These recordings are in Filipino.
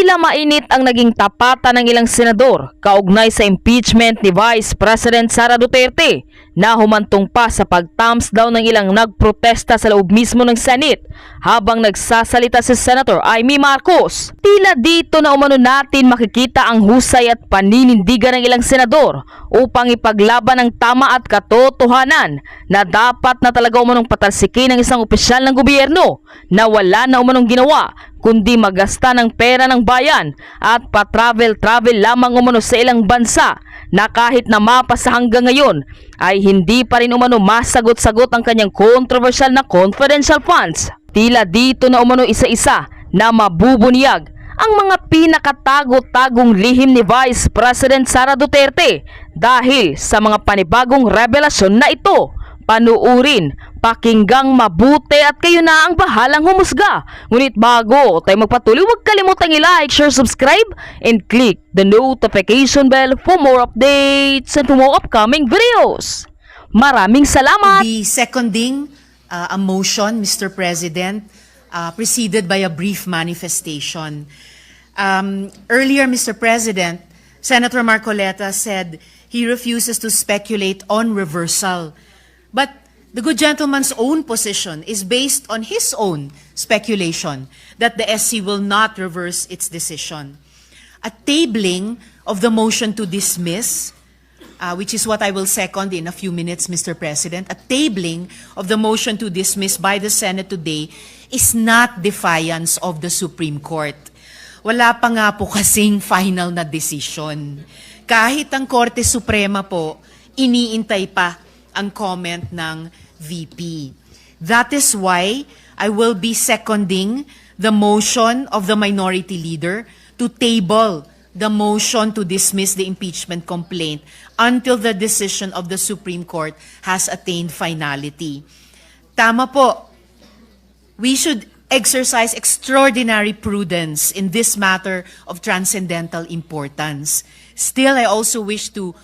Tila mainit ang naging tapatan ng ilang senador kaugnay sa impeachment ni Vice President Sara Duterte na humantong pa sa pag-thumbs down ng ilang nagprotesta sa loob mismo ng Senate habang nagsasalita si Senator Amy Marcos. Tila dito na umano natin makikita ang husay at paninindigan ng ilang senador upang ipaglaban ang tama at katotohanan na dapat na talaga umanong patalsikin ng isang opisyal ng gobyerno na wala na umanong ginawa kundi magasta ng pera ng bayan at pa-travel-travel lamang umano sa ilang bansa na kahit na mapasa hanggang ngayon ay hindi pa rin umano masagot-sagot ang kanyang controversial na confidential funds. Tila dito na umano isa-isa na mabubunyag ang mga pinakatago-tagong lihim ni Vice President Sara Duterte dahil sa mga panibagong revelasyon na ito. Panuurin, pakinggang mabuti at kayo na ang bahalang humusga. Ngunit bago tayo magpatuloy, huwag kalimutang i-like, share, subscribe, and click the notification bell for more updates and for more upcoming videos. Maraming salamat! The seconding a motion, Mr. President, preceded by a brief manifestation. Earlier, Mr. President, Senator Marcoleta said he refuses to speculate on reversal. But the good gentleman's own position is based on his own speculation that the SC will not reverse its decision. A tabling of the motion to dismiss, which is what I will second in a few minutes, Mr. President, a tabling of the motion to dismiss by the Senate today is not defiance of the Supreme Court. Wala pa nga po kasing final na decision. Kahit ang Korte Suprema po, iniintay pa ang comment ng VP. That is why I will be seconding the motion of the minority leader to table the motion to dismiss the impeachment complaint until the decision of the Supreme Court has attained finality. Tama po, we should exercise extraordinary prudence in this matter of transcendental importance. Still, I also wish to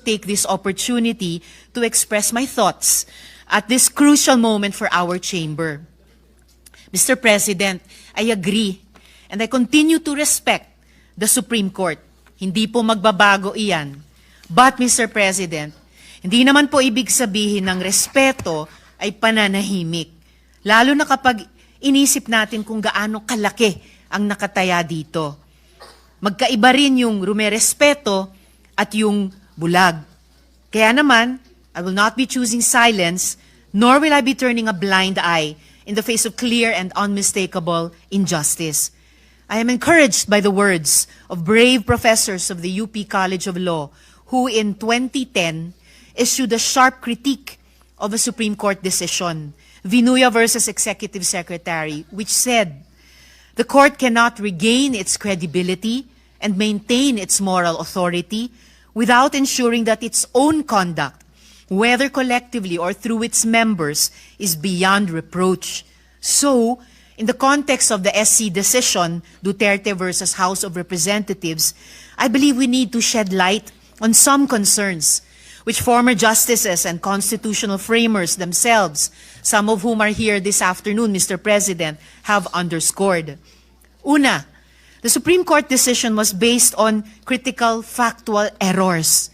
take this opportunity to express my thoughts at this crucial moment for our chamber. Mr. President, I agree and I continue to respect the Supreme Court. Hindi po magbabago iyan. But, Mr. President, hindi naman po ibig sabihin ng respeto ay pananahimik. Lalo na kapag inisip natin kung gaano kalaki ang nakataya dito. Magkaiba rin yung rumerespeto at yung bulag. Kaya naman, I will not be choosing silence, nor will I be turning a blind eye in the face of clear and unmistakable injustice. I am encouraged by the words of brave professors of the UP College of Law who in 2010 issued a sharp critique of a Supreme Court decision, Vinuya versus Executive Secretary, which said, the court cannot regain its credibility and maintain its moral authority without ensuring that its own conduct, whether collectively or through its members, is beyond reproach. So, in the context of the SC decision, Duterte versus House of Representatives, I believe we need to shed light on some concerns which former justices and constitutional framers themselves, some of whom are here this afternoon, Mr. President, have underscored. Una, the Supreme Court decision was based on critical factual errors.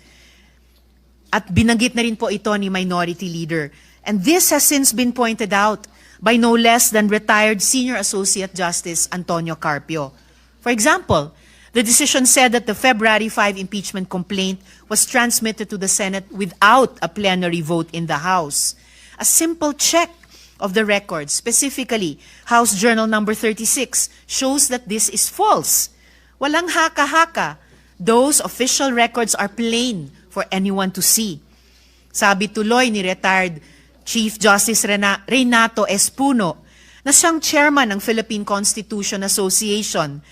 At binanggit na rin po ito ni Minority Leader. And this has since been pointed out by no less than retired Senior Associate Justice Antonio Carpio. For example, the decision said that the February 5 impeachment complaint was transmitted to the Senate without a plenary vote in the House. A simple check of the records, specifically House Journal number 36, shows that this is false. Walang haka-haka. Those official records are plain for anyone to see. Sabi tuloy ni retired Chief Justice Renato Espuno, na siyang chairman ng Philippine Constitution Association,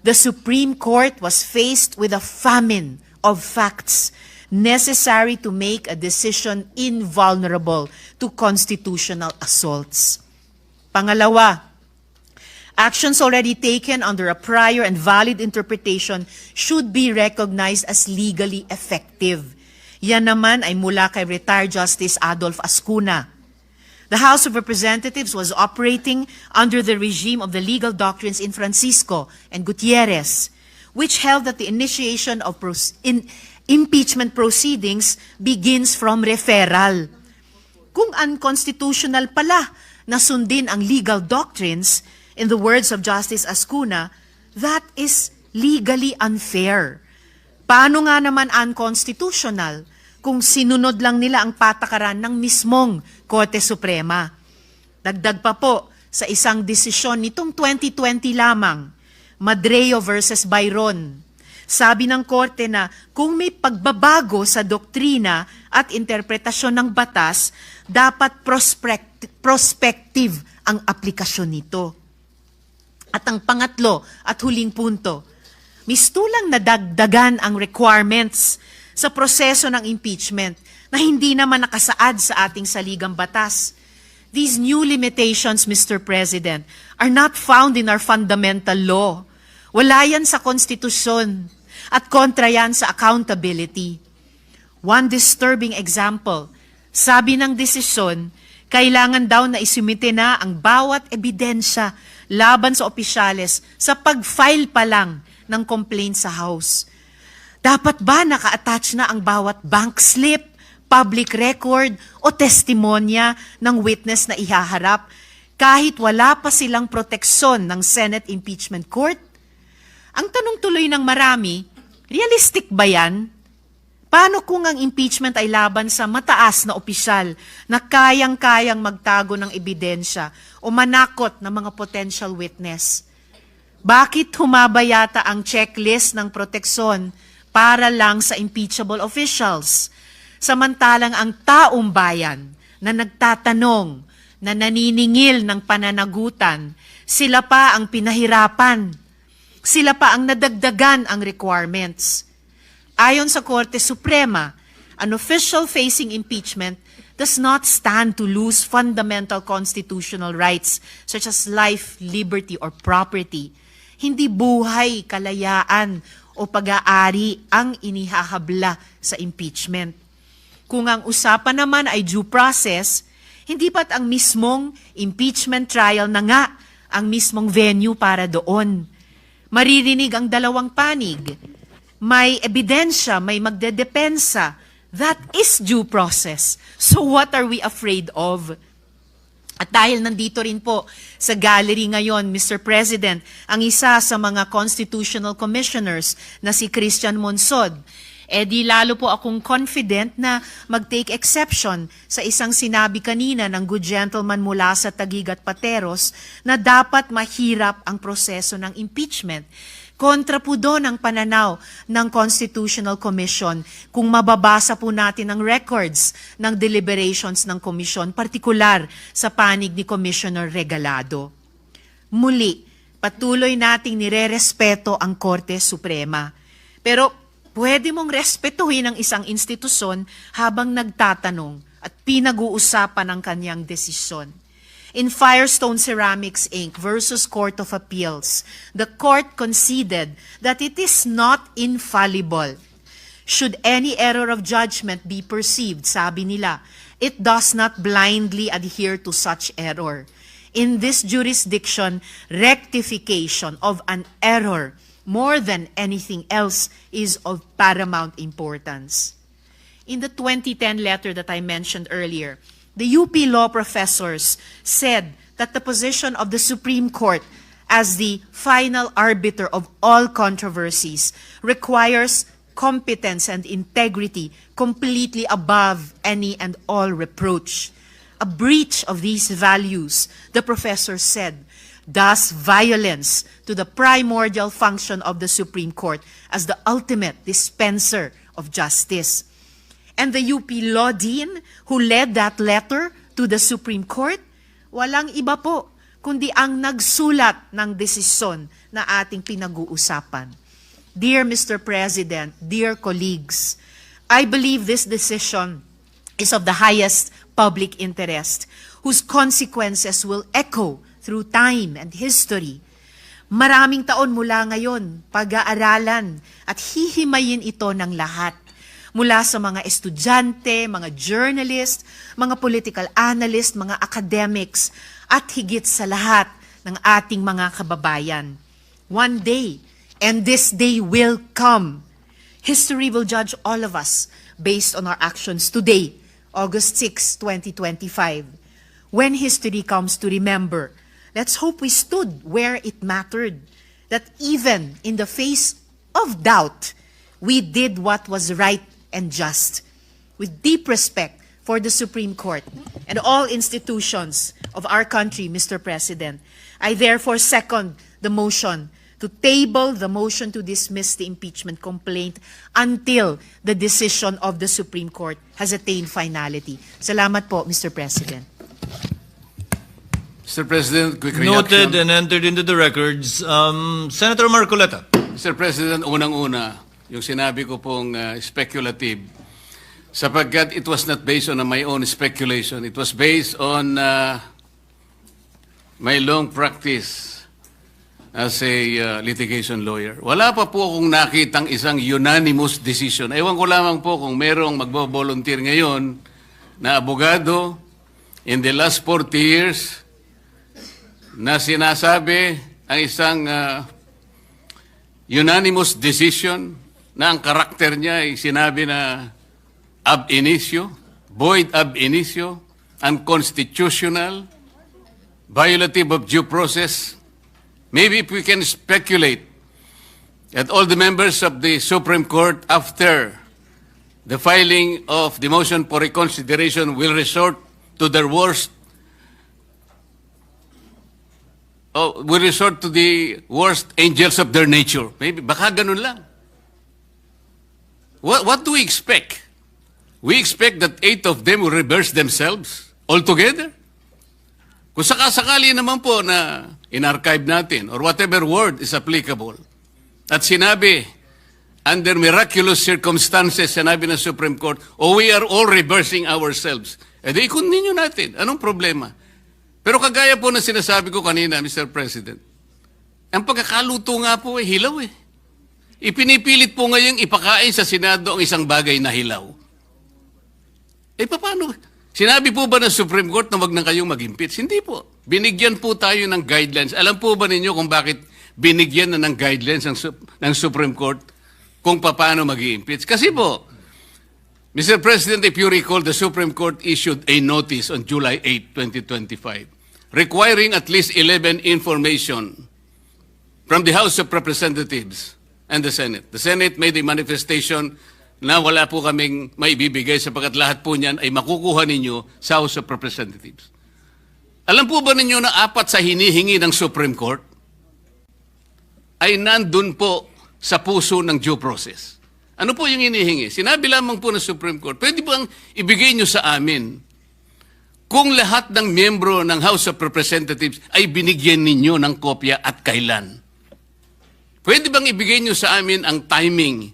the Supreme Court was faced with a famine of facts necessary to make a decision invulnerable to constitutional assaults. Pangalawa, actions already taken under a prior and valid interpretation should be recognized as legally effective. Yan naman ay mula kay retired Justice Adolf Ascuna. The House of Representatives was operating under the regime of the legal doctrines in Francisco and Gutierrez, which held that the initiation of impeachment proceedings begins from referral. Kung unconstitutional pala na sundin ang legal doctrines, in the words of Justice Ascuna, that is legally unfair. Paano nga naman unconstitutional kung sinunod lang nila ang patakaran ng mismong Korte Suprema? Dagdag pa po sa isang desisyon nitong 2020 lamang, Madreo versus Byron. Sabi ng Korte na kung may pagbabago sa doktrina at interpretasyon ng batas, dapat prospective ang aplikasyon nito. At ang pangatlo at huling punto, mistulang nadagdagan ang requirements sa proseso ng impeachment na hindi naman nakasaad sa ating saligang batas. These new limitations, Mr. President, are not found in our fundamental law. Wala yan sa konstitusyon at kontra yan sa accountability. One disturbing example, sabi ng desisyon, kailangan daw na isumite na ang bawat ebidensya laban sa opisyales sa pag-file pa lang ng complaint sa House. Dapat ba naka-attach na ang bawat bank slip, public record o testimonya ng witness na ihaharap kahit wala pa silang proteksyon ng Senate Impeachment Court? Ang tanong tuloy ng marami, realistic ba yan? Paano kung ang impeachment ay laban sa mataas na opisyal na kayang-kayang magtago ng ebidensya o manakot ng mga potential witness? Bakit humaba yata ang checklist ng proteksyon para lang sa impeachable officials? Samantalang ang taong bayan na nagtatanong, na naniningil ng pananagutan, sila pa ang pinahirapan. Sila pa ang nadagdagan ang requirements. Ayon sa Korte Suprema, an official facing impeachment does not stand to lose fundamental constitutional rights such as life, liberty, or property. Hindi buhay, kalayaan, o pag-aari ang inihahabla sa impeachment. Kung ang usapan naman ay due process, hindi ba't ang mismong impeachment trial na nga ang mismong venue para doon? Maririnig ang dalawang panig. May ebidensya, may magdedepensa. That is due process. So what are we afraid of? At dahil nandito rin po sa gallery ngayon, Mr. President, ang isa sa mga constitutional commissioners na si Christian Monsod, di lalo po akong confident na mag-take exception sa isang sinabi kanina ng good gentleman mula sa Taguig at Pateros na dapat mahirap ang proseso ng impeachment. Kontra po doon ang pananaw ng Constitutional Commission kung mababasa po natin ang records ng deliberations ng komisyon, partikular sa panig ni Commissioner Regalado. Muli, patuloy nating nirerespeto ang Korte Suprema. Pero pwede mong respetuhin ang isang institusyon habang nagtatanong at pinag-uusapan ang kanyang desisyon. In Firestone Ceramics Inc. versus Court of Appeals, the court conceded that it is not infallible. Should any error of judgment be perceived, sabi nila, it does not blindly adhere to such error. In this jurisdiction, rectification of an error more than anything else is of paramount importance. In the 2010 letter that I mentioned earlier, the UP law professors said that the position of the Supreme Court as the final arbiter of all controversies requires competence and integrity completely above any and all reproach. A breach of these values, the professor said, does violence to the primordial function of the Supreme Court as the ultimate dispenser of justice. And the UP Law Dean who led that letter to the Supreme Court, walang iba po kundi ang nagsulat ng desisyon na ating pinag-uusapan. Dear Mr. President, dear colleagues, I believe this decision is of the highest public interest, whose consequences will echo through time and history. Maraming taon mula ngayon, pag-aaralan at hihimayin ito ng lahat. mula sa mga estudyante, mga journalist, mga political analyst, mga academics, at higit sa lahat ng ating mga kababayan. One day, and this day will come, history will judge all of us based on our actions today, August 6, 2025. When history comes to remember, let's hope we stood where it mattered, that even in the face of doubt, we did what was right and just. With deep respect for the Supreme Court and all institutions of our country, Mr. President, I therefore second the motion to table the motion to dismiss the impeachment complaint until the decision of the Supreme Court has attained finality. Salamat po, Mr. President. Mr. President, quick Noted reaction. and entered into the records. Senator Marcoleta. Mr. President, unang-una, yung sinabi ko pong speculative, sapagkat it was not based on my own speculation. It was based on my long practice as a litigation lawyer. Wala pa po akong nakitang isang unanimous decision. Ewan ko lamang po kung merong magbo-volunteer ngayon na abogado in the last 40 years na sinasabi ang isang unanimous decision na ang karakter niya ay sinabi na ab initio, void ab initio, unconstitutional, violative of due process. Maybe if we can speculate that all the members of the Supreme Court after the filing of the motion for reconsideration will resort to their worst, will resort to the worst angels of their nature. Maybe, baka ganun lang. What do we expect? We expect that 8 of them will reverse themselves altogether? Kung sakasakali naman po na in-archive natin or whatever word is applicable at sinabi under miraculous circumstances, sinabi ng Supreme Court, we are all reversing ourselves. E di continue natin. Anong problema? Pero kagaya po na sinasabi ko kanina, Mr. President, ang pagkakaluto nga po hilaw eh. Ipinipilit po ngayong ipakain sa Senado ang isang bagay na hilaw. Eh paano? Sinabi po ba ng Supreme Court na wag na kayong mag-impeach? Hindi po. Binigyan po tayo ng guidelines. Alam po ba ninyo kung bakit binigyan na ng guidelines ng Supreme Court kung paano mag-impeach? Kasi po, Mr. President, if you recall, the Supreme Court issued a notice on July 8, 2025, requiring at least 11 information from the House of Representatives and the Senate. The Senate made a manifestation na wala po kaming maibibigay sapagkat lahat po niyan ay makukuha ninyo sa House of Representatives. Alam po ba ninyo na 4 sa hinihingi ng Supreme Court ay nandun po sa puso ng due process? Ano po yung hinihingi? Sinabi lamang po ng Supreme Court, pwede bang ibigay nyo sa amin kung lahat ng miyembro ng House of Representatives ay binigyan ninyo ng kopya at kailan? Pwede bang ibigay nyo sa amin ang timing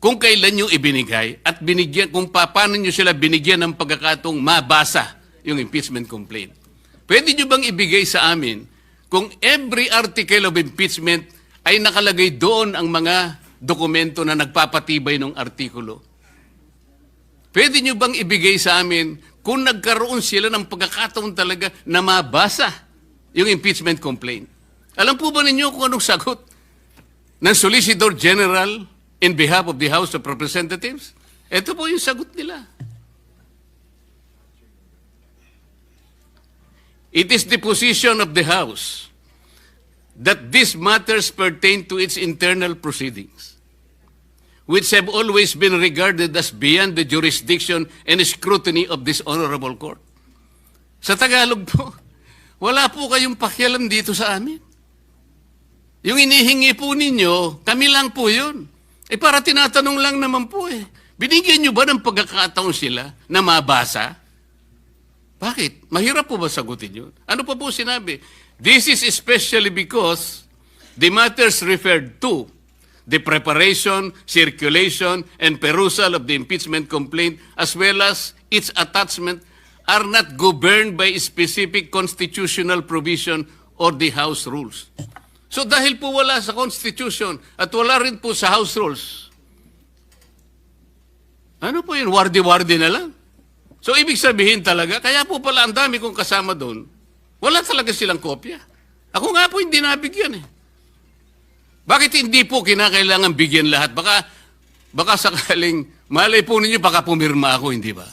kung kailan nyo ibinigay at binigyan, kung paano nyo sila binigyan ng pagkakataong mabasa yung impeachment complaint. Pwede nyo bang ibigay sa amin kung every article of impeachment ay nakalagay doon ang mga dokumento na nagpapatibay ng artikulo? Pwede nyo bang ibigay sa amin kung nagkaroon sila ng pagkakataon talaga na mabasa yung impeachment complaint? Alam po ba ninyo kung anong sagot ng Solicitor General in behalf of the House of Representatives? Ito po yung sagot nila. It is the position of the House that these matters pertain to its internal proceedings, which have always been regarded as beyond the jurisdiction and scrutiny of this honorable court. Sa Tagalog po, wala po kayong pakialam dito sa amin. Yung inihingi po ninyo, kami lang po yun. Para tinatanong lang naman po eh. Binigyan nyo ba ng pagkakataon sila na mabasa? Bakit? Mahirap po ba sagutin yun? Ano pa po sinabi? This is especially because the matters referred to, the preparation, circulation, and perusal of the impeachment complaint, as well as its attachment, are not governed by specific constitutional provision or the House rules. So dahil po wala sa Constitution at wala rin po sa House rules, Ano po yun? Wardi-wardi na lang. So, ibig sabihin talaga, kaya po pala ang dami kong kasama doon, wala talaga silang kopya. Ako nga po hindi nabigyan eh. Bakit hindi po kinakailangan bigyan lahat? Baka sakaling, malay po ninyo, baka pumirma ako, hindi ba?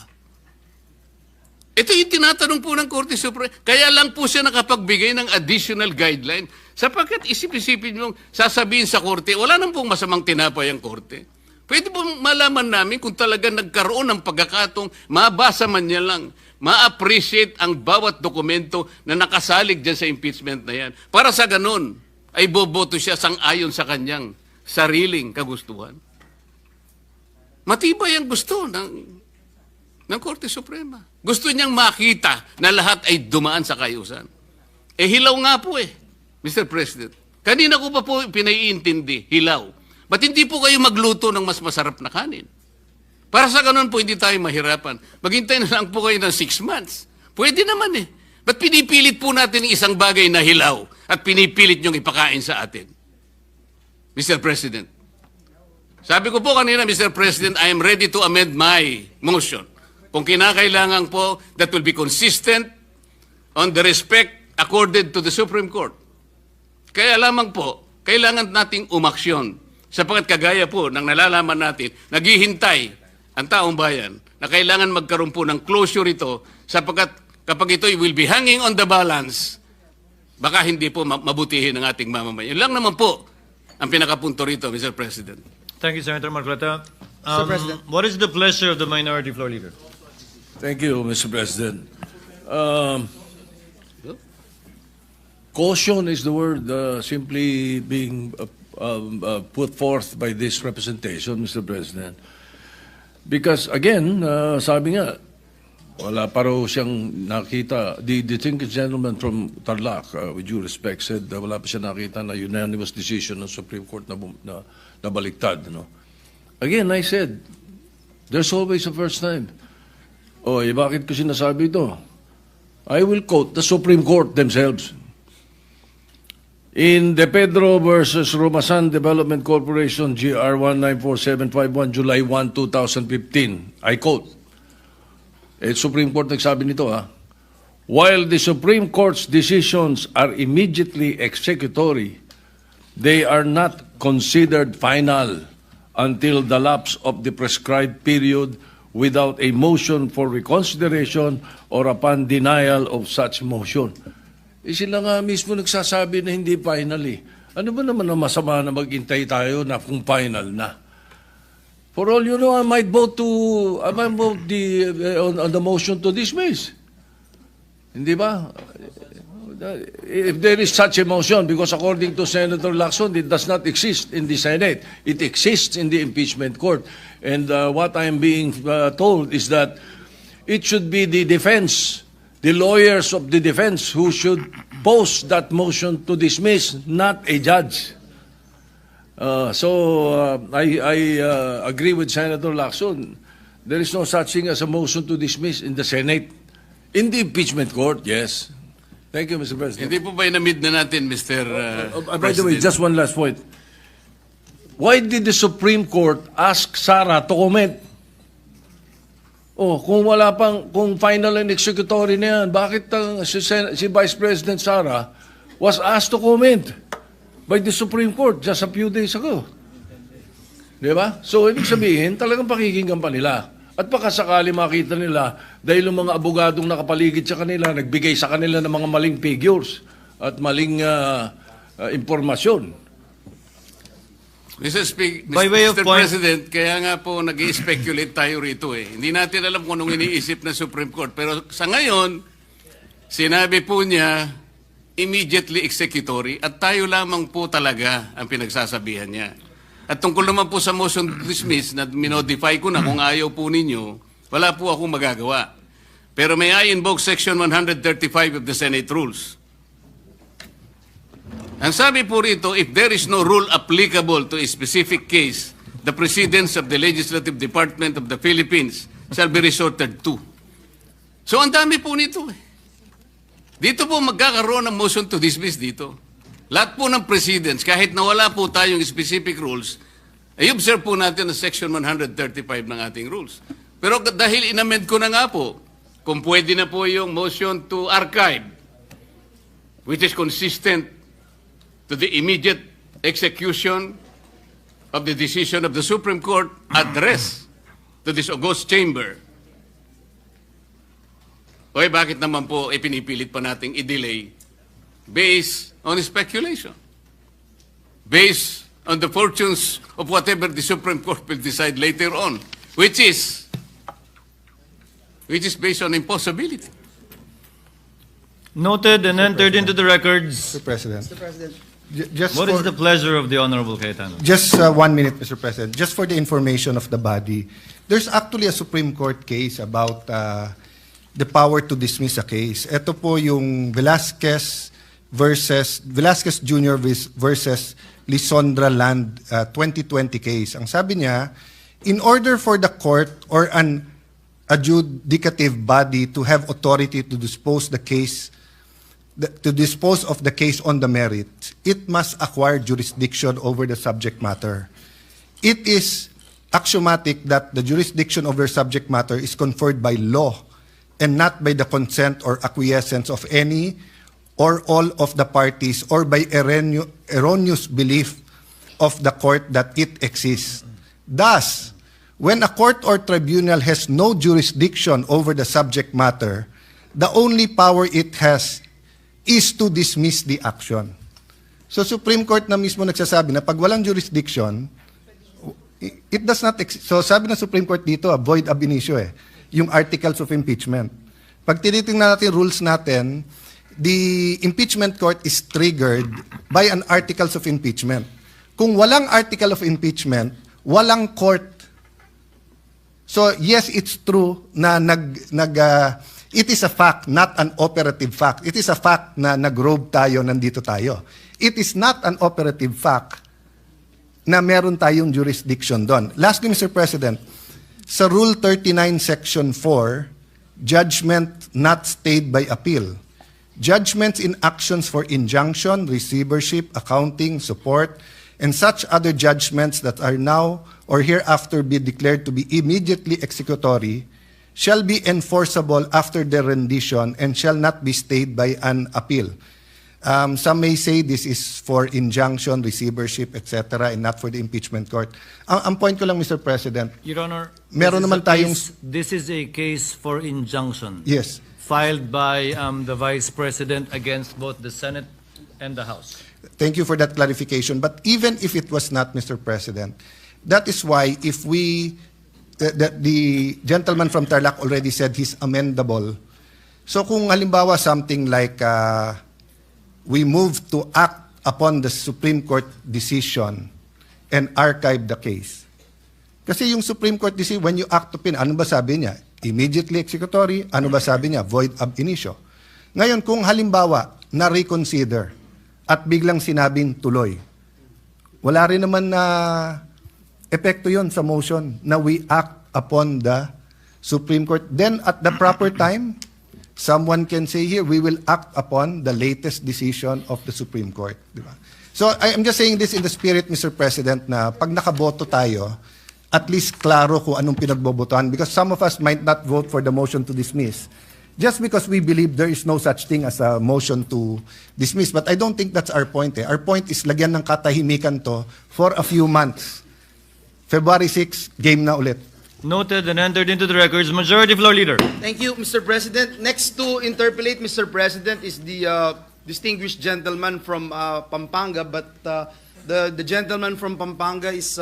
Ito yung tinatanong po ng Korte Suprema. Kaya lang po siya nakapagbigay ng additional guideline sapagkat isip-isipin nyo, sasabihin sa Korte, wala nang pong masamang tinapay ang Korte. Pwede po malaman namin kung talaga nagkaroon ng pagkakatong mabasa man niya lang, ma-appreciate ang bawat dokumento na nakasalig dyan sa impeachment na yan. Para sa ganun, ay boboto siya sang-ayon sa kanyang sariling kagustuhan. Matibay ang gusto ng Korte Suprema. Gusto niyang makita na lahat ay dumaan sa kayusan. Eh hilaw nga po eh, Mr. President. Kanina ko pa po pinaiintindi, hilaw. Ba't hindi po kayo magluto ng mas masarap na kanin? Para sa ganun po, hindi tayo mahirapan. Maghintay na lang po kayo ng 6 months. Pwede naman eh. Ba't pinipilit po natin isang bagay na hilaw at pinipilit niyong ipakain sa atin? Mr. President. Sabi ko po kanina, Mr. President, I am ready to amend my motion. Kung kinakailangan po, that will be consistent on the respect accorded to the Supreme Court. Kaya lamang po, kailangan nating umaksyon. Sapagkat kagaya po ng nalalaman natin, naghihintay ang taong bayan na kailangan magkaroon po ng closure ito sapagkat kapag ito will be hanging on the balance, baka hindi po mabutihin ng ating mamamayan. Yun lang naman po ang pinakapunto rito, Mr. President. Thank you, Senator Marcoleta. Mr. President. What is the pleasure of the minority floor leader? Thank you, Mr. President. Caution is the word simply being put forth by this representation, Mr. President. Because again, sabi nga, wala pa raw siyang nakita. The distinguished gentleman from Tarlac, with due respect, said wala pa siya nakita na unanimous decision ng Supreme Court na baliktad. No? Again, I said, there's always a first time. Oh, bakit ko sinasabi ito? I will quote the Supreme Court themselves. In De Pedro versus Romasan Development Corporation, GR 194751, July 1, 2015, I quote, Supreme Court nagsabi nito while the Supreme Court's decisions are immediately executory, they are not considered final until the lapse of the prescribed period without a motion for reconsideration or upon denial of such motion. Sila nga mismo nagsasabi na hindi final eh. Ano ba naman ang masama na maghintay tayo na kung final na? For all you know, I might vote on the motion to dismiss. Hindi ba? If there is such a motion, because according to Senator Lacson, it does not exist in the Senate. It exists in the impeachment court. And what I am being told is that it should be the defense, the lawyers of the defense who should pose that motion to dismiss, not a judge. I agree with Senator Lacson. There is no such thing as a motion to dismiss in the Senate. In the impeachment court, yes. Thank you, Mr. President. Hindi po ba inamid na natin, Mr. By the way, just one last point. Why did the Supreme Court ask Sara to comment? Kung final and executory na yan, bakit si Vice President Sara was asked to comment by the Supreme Court just a few days ago? Di ba? So, ibig sabihin, talagang pakikinggan pa nila. At baka sakali makita nila, dahil yung mga abogadong nakapaligid sa kanila, nagbigay sa kanila ng mga maling figures at maling impormasyon. By way of Mr. point- President, kaya nga po nag-i-speculate tayo rito eh. Hindi natin alam kung anong iniisip ng Supreme Court. Pero sa ngayon, sinabi po niya, immediately executory at tayo lamang po talaga ang pinagsasabihan niya. At tungkol naman po sa motion to dismiss na minodify ko na kung ayaw po ninyo, wala po akong magagawa. Pero may I invoke Section 135 of the Senate Rules. Ang sabi po rito, if there is no rule applicable to a specific case, the precedents of the Legislative Department of the Philippines shall be resorted to. So ang dami po nito eh. Dito po magkakaroon ng motion to dismiss dito. Lahat po ng precedents, kahit na wala po tayong specific rules, Ay observe po natin ang section 135 ng ating rules. Pero dahil inamend ko na nga po, kung pwede na po yung motion to archive, which is consistent to the immediate execution of the decision of the Supreme Court addressed to this august chamber. Oy, bakit naman po pinipilit pa nating i-delay based on speculation? Based on the fortunes of whatever the Supreme Court will decide later on, which is based on impossibility. Noted and entered into the records. Mr. President. Just What for, is the pleasure of the Honorable Cayetano? Just 1 minute, Mr. President. Just for the information of the body, there's actually a Supreme Court case about the power to dismiss a case. Ito po yung Velasquez Jr. versus Lisondra Land 2020 case. Ang sabi niya, in order for the court or an adjudicative body to have authority to dispose of the case on the merits, it must acquire jurisdiction over the subject matter. It is axiomatic that the jurisdiction over subject matter is conferred by law and not by the consent or acquiescence of any or all of the parties or by erroneous belief of the court that it exists. Thus, when a court or tribunal has no jurisdiction over the subject matter, the only power it has is to dismiss the action. So Supreme Court na mismo nagsasabi na pag walang jurisdiction, it does not exist. So sabi ng Supreme Court dito, void ab initio yung articles of impeachment. Pag tinitingnan natin rules natin, the impeachment court is triggered by an articles of impeachment. Kung walang article of impeachment, walang court. So yes, it's true na it is a fact, not an operative fact. It is a fact na nag-robe tayo, nandito tayo. It is not an operative fact na meron tayong jurisdiction doon. Lastly, Mr. President, sa Rule 39, Section 4, judgment not stayed by appeal. Judgments in actions for injunction, receivership, accounting, support, and such other judgments that are now or hereafter be declared to be immediately executory shall be enforceable after their rendition and shall not be stayed by an appeal. Some may say this is for injunction, receivership, etc., and not for the impeachment court. Ang point ko lang, Mr. President, Your Honor, meron naman tayong... This is a case for injunction. Yes. Filed by the Vice President against both the Senate and the House. Thank you for that clarification. But even if it was not, Mr. President, that is why if we... the gentleman from Tarlac already said he's amendable. So kung halimbawa something like we move to act upon the Supreme Court decision and archive the case. Kasi yung Supreme Court decision, when you act upon, ano ba sabi niya? Immediately executory. Ano ba sabi niya? Void ab initio. Ngayon, kung halimbawa na-reconsider at biglang sinabing tuloy, wala rin naman na epekto yon sa motion na we act upon the Supreme Court. Then at the proper time, someone can say here, we will act upon the latest decision of the Supreme Court. Diba? So I'm just saying this in the spirit, Mr. President, na pag nakaboto tayo, at least klaro kung anong pinagbobotohan because some of us might not vote for the motion to dismiss just because we believe there is no such thing as a motion to dismiss. But I don't think that's our point. Our point is lagyan ng katahimikan to for a few months. February 6, game na ulit. Noted and entered into the records. Majority Floor Leader. Thank you, Mr. President. Next to interpolate, Mr. President, is the distinguished gentleman from Pampanga, but the gentleman from Pampanga is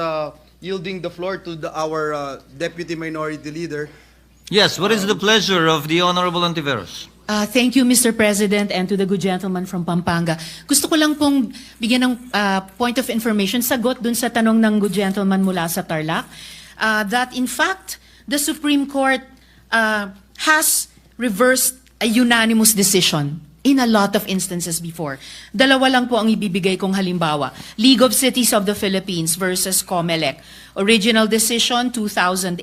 yielding the floor to our Deputy Minority Leader. Yes, what is the pleasure of the Honorable Antiveros? Thank you, Mr. President, and to the good gentleman from Pampanga. Gusto ko lang pong bigyan ng point of information, sagot dun sa tanong ng good gentleman mula sa Tarlac, that in fact, the Supreme Court has reversed a unanimous decision in a lot of instances before. Dalawa lang po ang ibibigay kong halimbawa. League of Cities of the Philippines versus COMELEC. Original decision, 2008.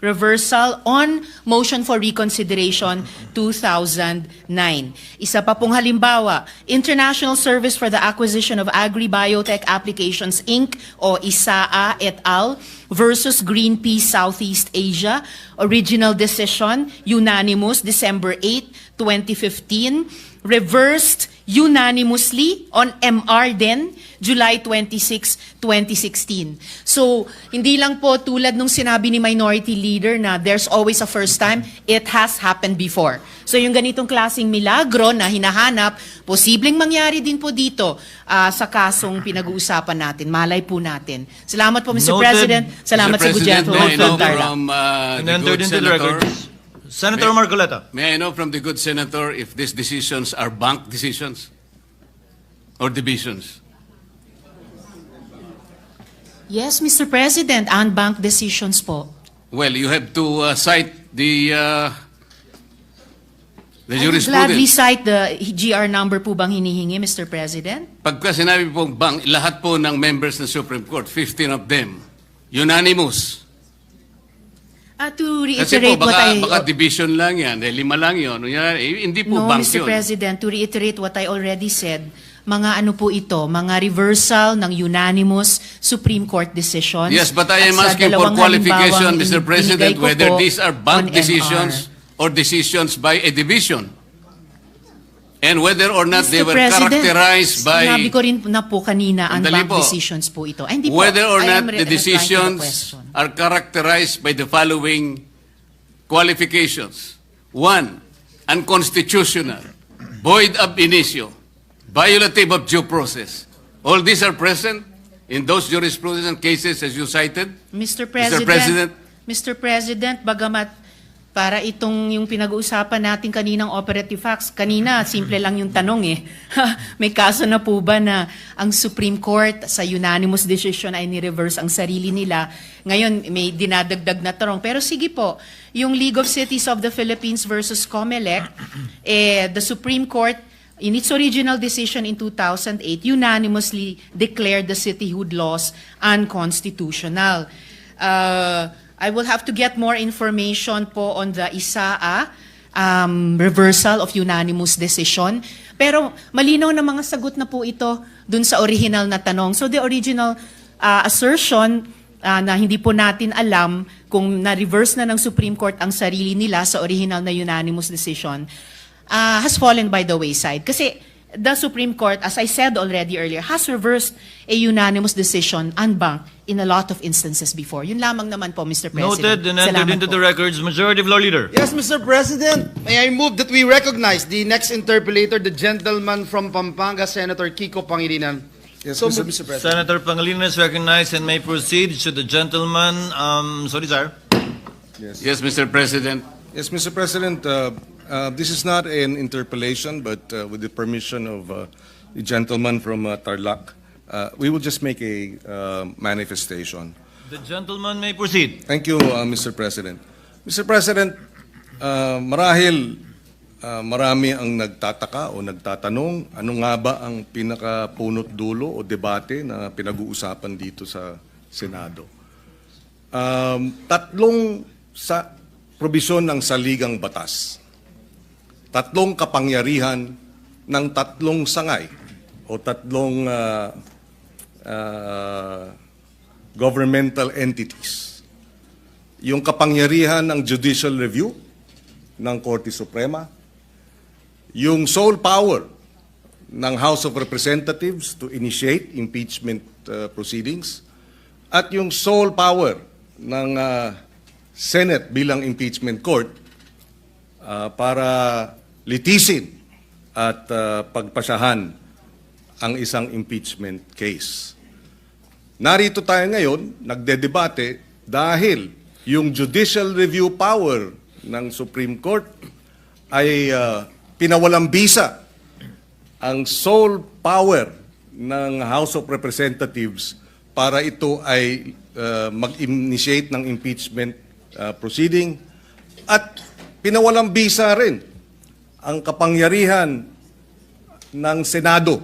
reversal on motion for reconsideration 2009. Isa pa pong halimbawa, International Service for the Acquisition of Agri-Biotech Applications Inc. o ISAA et al. Versus Greenpeace Southeast Asia. Original decision, unanimous, December 8, 2015. Reversed unanimously on MR din, July 26, 2016. So, hindi lang po tulad nung sinabi ni Minority Leader na there's always a first time, it has happened before. So, yung ganitong klaseng milagro na hinahanap, posibleng mangyari din po dito sa kasong pinag-uusapan natin. Malay po natin. Salamat po, Mr. Noted. President. Salamat Mr. sa good President, gentleman may I know from Tarlac. from And the entered good into the senator, records. Senator Marcoleta. may I know from the good senator if these decisions are bank decisions or divisions? Yes, Mr. President, unbanked decisions po. Well, you have to cite the I would gladly jurisprudence. cite the GR number po bang hinihingi, Mr. President? Pagka sinabi pong bank, lahat po ng members ng Supreme Court, 15 of them, unanimous. To Kasi reiterate po, what I... baka division lang yan, 5 lang yun. Hindi po No, bank Mr. yun. President, to reiterate what I already said, mga ano po ito, mga reversal ng unanimous Supreme Court decisions. Yes, but I am At sa asking for dalawang qualification, halimbawang Mr. President, binigay ko whether po these are bank on MR. decisions or decisions by a division. And whether or not they Mr. were President, characterized by... sinabi ko rin na po kanina, Sandali unbanked po. decisions po ito. Ay, hindi po. Whether or I am not the replying to the decisions question. are characterized by the following qualifications. 1, unconstitutional, void ab initio, violative of due process. All these are present in those jurisprudence and cases as you cited. Mr. President. Mr. President, bagamat para itong yung pinag-uusapan natin kaninang operative facts, kanina simple lang yung tanong eh. May kaso na po ba na ang Supreme Court sa unanimous decision ay ni-reverse ang sarili nila? Ngayon may dinadagdag na tanong. Pero sige po, yung League of Cities of the Philippines versus COMELEC, the Supreme Court in its original decision in 2008 unanimously declared the cityhood laws unconstitutional. I will have to get more information po on the ISAA reversal of unanimous decision. Pero malinaw na mga sagot na po ito dun sa original na tanong. So the original assertion na hindi po natin alam kung na-reverse na ng Supreme Court ang sarili nila sa original na unanimous decision has fallen by the wayside. Kasi the Supreme Court, as I said already earlier, has reversed a unanimous decision unbanked in a lot of instances before. Yun lamang naman po, Mr. President. Noted and entered Salamat into po. the records. Majority Floor Leader. Yes, Mr. President, may I move that we recognize the next interpellator, the gentleman from Pampanga, Senator Kiko Pangilinan. Yes, So Mr. moved. President. Senator Pangilinan is recognized and may proceed. Should the gentleman, sorry, sir. Yes, Mr. President. Yes, Mr. President, this is not an interpellation, but with the permission of the gentleman from Tarlac, we will just make a manifestation. The gentleman may proceed. Thank you, Mr. President. Mr. President, marahil marami ang nagtataka o nagtatanong ano nga ba ang pinakapunot dulo o debate na pinag-uusapan dito sa Senado. Tatlong sa probisyon ng saligang batas. Tatlong kapangyarihan ng tatlong sangay o tatlong governmental entities. Yung kapangyarihan ng judicial review ng Korte Suprema, yung sole power ng House of Representatives to initiate impeachment proceedings, at yung sole power ng Senate bilang impeachment court para litisin at pagpasyahan ang isang impeachment case. Narito tayo ngayon, nagdedebate dahil yung judicial review power ng Supreme Court ay pinawalang bisa ang sole power ng House of Representatives para ito ay mag-initiate ng impeachment proceeding at pinawalang bisa rin ang kapangyarihan ng Senado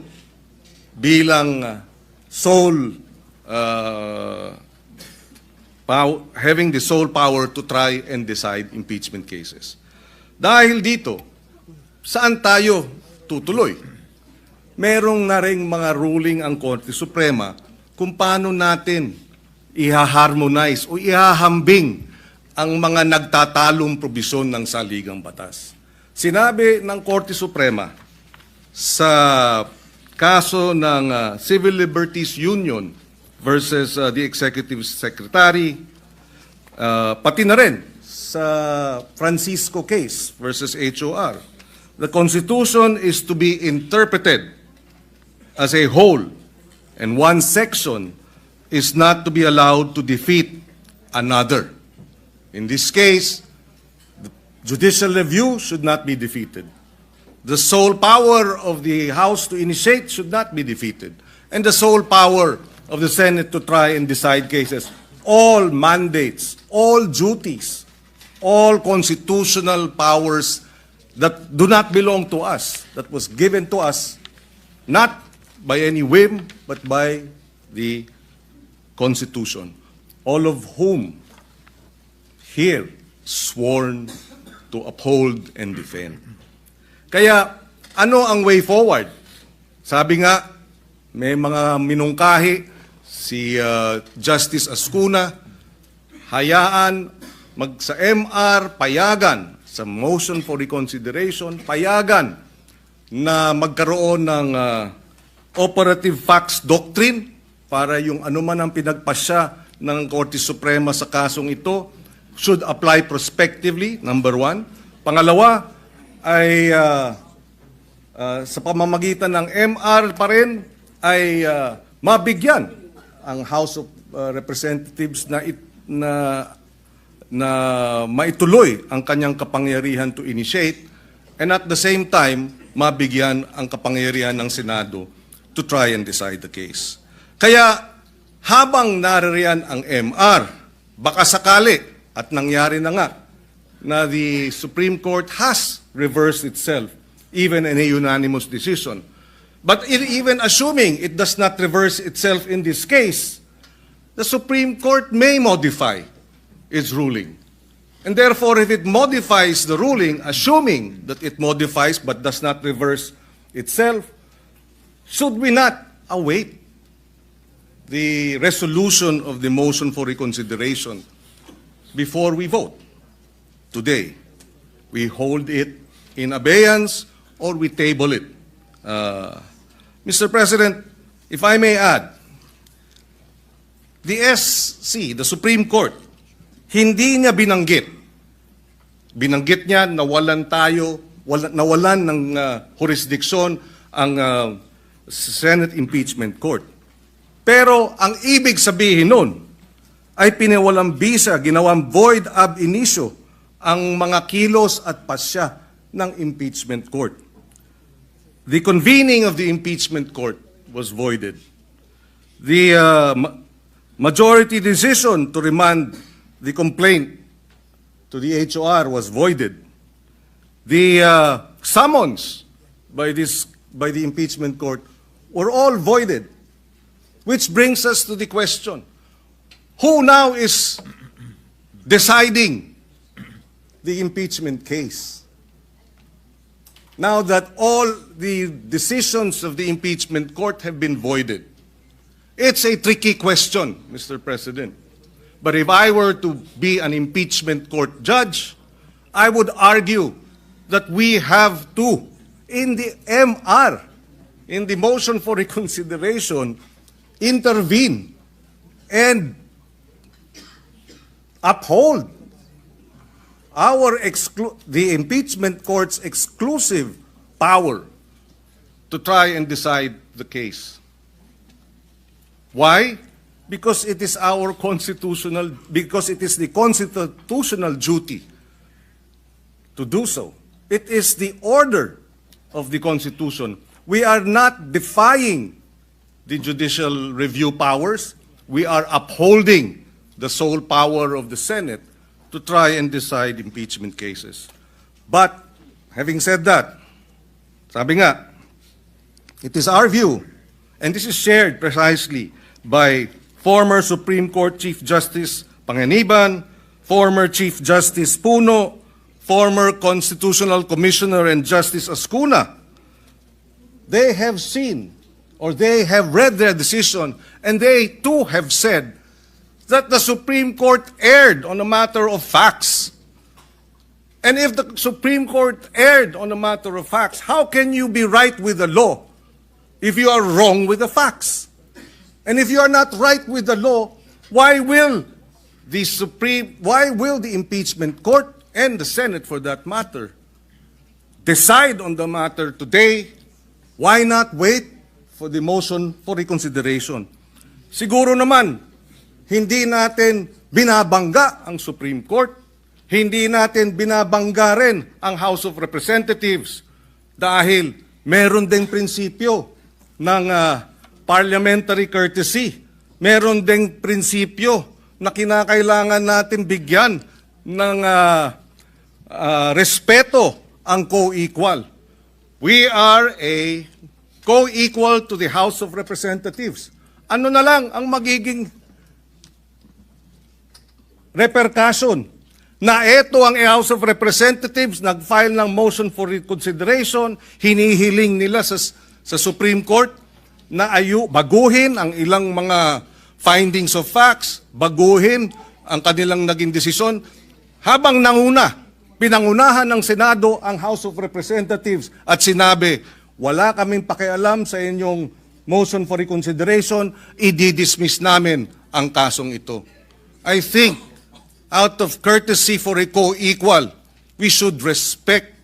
bilang sole having the sole power to try and decide impeachment cases. Dahil dito, saan tayo tutuloy? Merong na ring mga ruling ang Korte Suprema kung paano natin iha-harmonize o ihahambing ang mga nagtatalong probisyon ng saligang batas. Sinabi ng Korte Suprema sa kaso ng Civil Liberties Union versus the Executive Secretary, pati na rin sa Francisco case versus HOR, the Constitution is to be interpreted as a whole, and one section is not to be allowed to defeat another. In this case, the judicial review should not be defeated. The sole power of the House to initiate should not be defeated. And the sole power of the Senate to try and decide cases. All mandates, all duties, all constitutional powers that do not belong to us, that was given to us, not by any whim, but by the Constitution, all of whom here sworn to uphold and defend. Kaya, ano ang way forward? Sabi nga, may mga minungkahi, si Justice Ascuna, hayaan, sa MR, payagan, sa motion for reconsideration, payagan na magkaroon ng operative facts doctrine para yung anuman ang pinagpasya ng Korte Suprema sa kasong ito should apply prospectively, number one. Pangalawa, ay sa pamamagitan ng MR pa rin ay mabigyan ang House of Representatives na maituloy ang kanyang kapangyarihan to initiate, and at the same time, mabigyan ang kapangyarihan ng Senado to try and decide the case. Kaya habang naririyan ang MR, baka sakali, at nangyari na nga, na the Supreme Court has reversed itself, even in a unanimous decision. But even assuming it does not reverse itself in this case, the Supreme Court may modify its ruling. And therefore, if it modifies the ruling, assuming that it modifies but does not reverse itself, should we not await the resolution of the motion for reconsideration before we vote? Today, we hold it in abeyance or we table it. Mr. President, if I may add, the SC, the Supreme Court, hindi niya binanggit. Binanggit niya nawalan ng jurisdiksyon ang Senate Impeachment Court. Pero ang ibig sabihin nun ay pinawalang bisa, ginawang void ab initio ang mga kilos at pasya ng impeachment court. The convening of the impeachment court was voided. The majority decision to remand the complaint to the HOR was voided. The summons by the impeachment court were all voided. Which brings us to the question, who now is deciding the impeachment case? Now that all the decisions of the impeachment court have been voided. It's a tricky question, Mr. President. But if I were to be an impeachment court judge, I would argue that we have to, in the MR, in the motion for reconsideration, intervene and uphold the impeachment court's exclusive power to try and decide the case. Why? Because it is the constitutional duty to do so. It is the order of the Constitution. We are not defying the judicial review powers. We are upholding the sole power of the Senate to try and decide impeachment cases. But, having said that, sabi nga, it is our view, and this is shared precisely by former Supreme Court Chief Justice Panganiban, former Chief Justice Puno, former Constitutional Commissioner and Justice Ascuna. They have seen or they have read their decision and they too have said that the Supreme Court erred on a matter of facts. And if the Supreme Court erred on a matter of facts, how can you be right with the law if you are wrong with the facts? And if you are not right with the law, why will the impeachment court and the Senate for that matter decide on the matter today? Why not wait for the motion for reconsideration? Siguro naman, hindi natin binabangga ang Supreme Court. Hindi natin binabangga rin ang House of Representatives dahil meron ding prinsipyo ng parliamentary courtesy. Meron ding prinsipyo na kinakailangan natin bigyan ng respeto ang co-equal. We are a co-equal to the House of Representatives. Ano na lang ang magiging repercussion na ito ang House of Representatives nag-file ng motion for reconsideration, hinihiling nila sa Supreme Court na baguhin ang ilang mga findings of facts, baguhin ang kanilang naging desisyon, habang pinangunahan ng Senado ang House of Representatives at sinabi, wala kaming pakialam sa inyong motion for reconsideration, i-dismiss namin ang kasong ito. I think out of courtesy for a co-equal, we should respect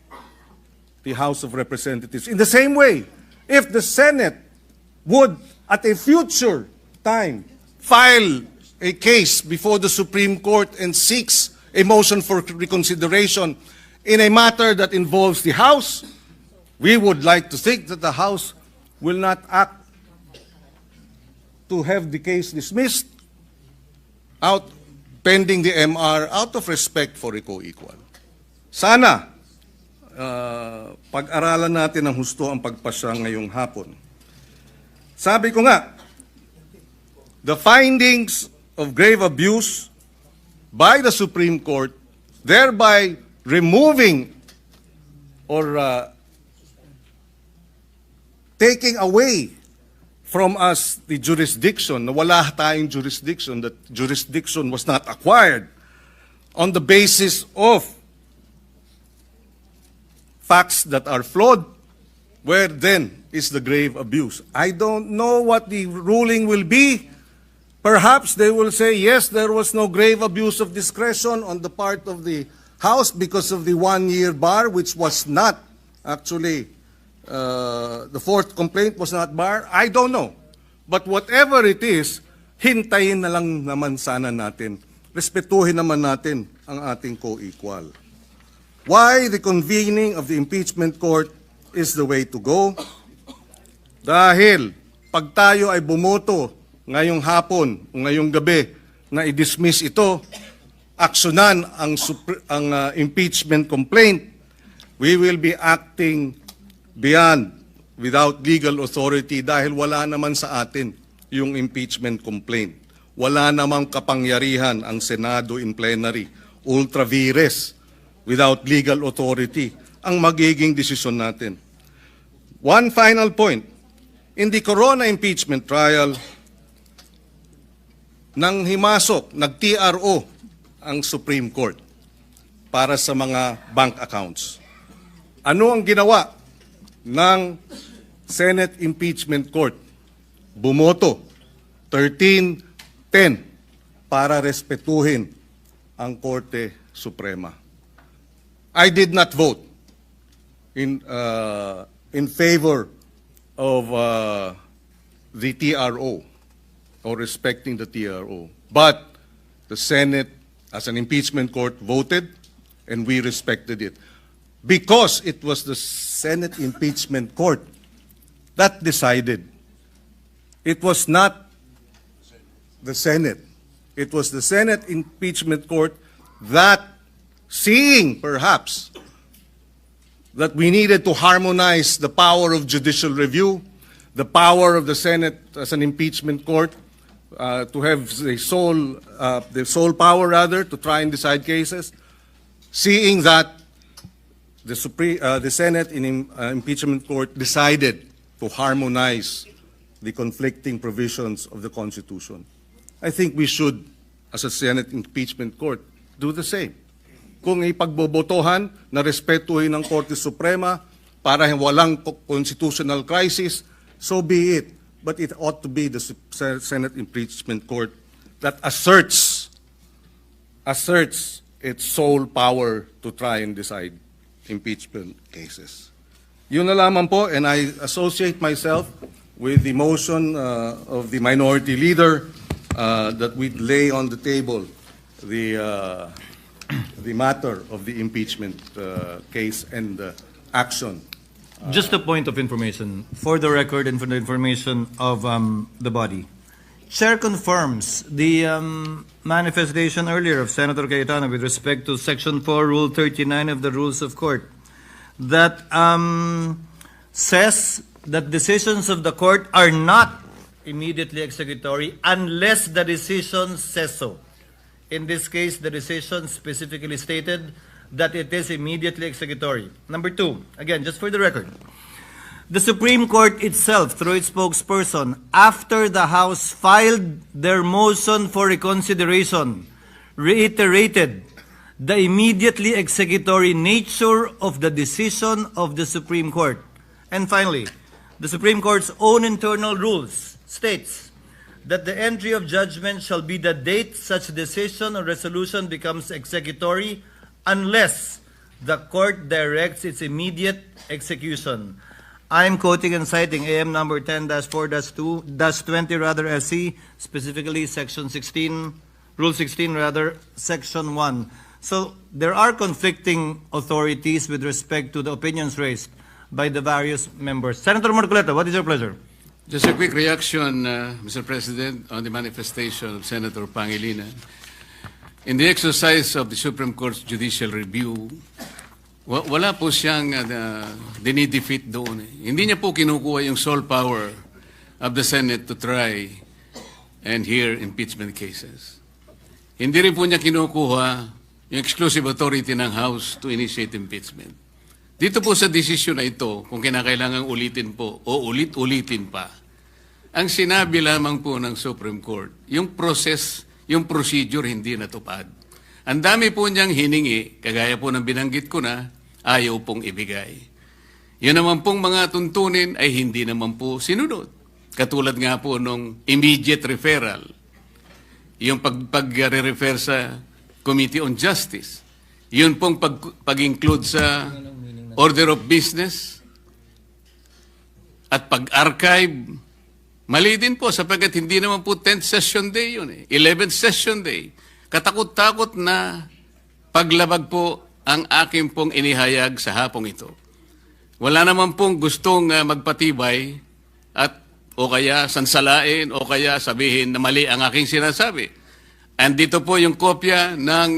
the House of Representatives. In the same way, if the Senate would, at a future time, file a case before the Supreme Court and seeks a motion for reconsideration in a matter that involves the House, we would like to think that the House will not act to have the case dismissed pending the MR out of respect for a co-equal. Sana, pag-aralan natin ng husto ang pagpasya ngayong hapon. Sabi ko nga, the findings of grave abuse by the Supreme Court, thereby removing or taking away from us the jurisdiction, na wala tayong jurisdiction, that jurisdiction was not acquired on the basis of facts that are flawed, where then is the grave abuse? I don't know what the ruling will be. Perhaps they will say, yes, there was no grave abuse of discretion on the part of the House because of the 1-year bar, which was not actually the fourth complaint was not barred. I don't know. But whatever it is, hintayin na lang naman sana natin. Respetuhin naman natin ang ating co-equal. Why the convening of the impeachment court is the way to go? Dahil pag tayo ay bumoto ngayong hapon o ngayong gabi na i-dismiss ito, aksyonan ang impeachment complaint, we will be acting beyond, without legal authority, dahil wala naman sa atin yung impeachment complaint. Wala namang kapangyarihan ang Senado in plenary, ultra vires, without legal authority, ang magiging desisyon natin. One final point. In the Corona impeachment trial, nang himasok, nag-TRO ang Supreme Court para sa mga bank accounts. Ano ang ginawa ng Senate Impeachment Court? Bumoto 13-10 para respetuhin ang Korte Suprema. I did not vote in favor of the TRO or respecting the TRO. But the Senate, as an impeachment court, voted and we respected it. Because it was the Senate Impeachment Court that decided. It was not the Senate. It was the Senate Impeachment Court that, seeing perhaps that we needed to harmonize the power of judicial review, the power of the Senate as an impeachment court, to have the sole power rather to try and decide cases, seeing that the Senate in impeachment court decided to harmonize the conflicting provisions of the Constitution. I think we should, as a Senate impeachment court, do the same. Kung ipagbobotohan na respetuhin ng Korte Suprema para walang constitutional crisis, so be it. But it ought to be the Senate impeachment court that asserts its sole power to try and decide impeachment cases. Yun na lamang po, and I associate myself with the motion of the minority leader that we lay on the table the matter of the impeachment case and action. Just a point of information, for the record and for the information of the body. Chair confirms the manifestation earlier of Senator Cayetano with respect to Section 4, Rule 39 of the Rules of Court that says that decisions of the court are not immediately executory unless the decision says so. In this case, the decision specifically stated that it is immediately executory. Number two, again, just for the record, the Supreme Court itself, through its spokesperson, after the House filed their motion for reconsideration, reiterated the immediately executory nature of the decision of the Supreme Court. And finally, the Supreme Court's own internal rules states that the entry of judgment shall be the date such decision or resolution becomes executory unless the court directs its immediate execution. I am quoting and citing AM number 10-4-2-20 rather SC, specifically section 16, rule 16 rather, section 1. So there are conflicting authorities with respect to the opinions raised by the various members. Senator Marcoleta, what is your pleasure? Just a quick reaction, Mr. President, on the manifestation of Senator Pangilinan. In the exercise of the Supreme Court's judicial review, wala po siyang dinidefeat doon. Hindi niya po kinukuha yung sole power of the Senate to try and hear impeachment cases. Hindi rin po niya kinukuha yung exclusive authority ng House to initiate impeachment. Dito po sa desisyon na ito, kung kinakailangan ulitin po o ulit-ulitin pa, ang sinabi lamang po ng Supreme Court, yung process, yung procedure hindi natupad. Ang dami po niyang hiningi, kagaya po ng binanggit ko na, ayaw pong ibigay. Yun naman pong mga tuntunin ay hindi naman po sinunod. Katulad nga po nung immediate referral, yung pag-refer sa Committee on Justice, yun pong pag-include sa order of business at pag-archive, mali din po sapagkat hindi naman po 10th session day yun 11th session day. Katakot-takot na paglabag po ang aking pong inihayag sa hapong ito. Wala naman pong gustong magpatibay at o kaya sansalain o kaya sabihin na mali ang aking sinasabi. Andito po yung kopya ng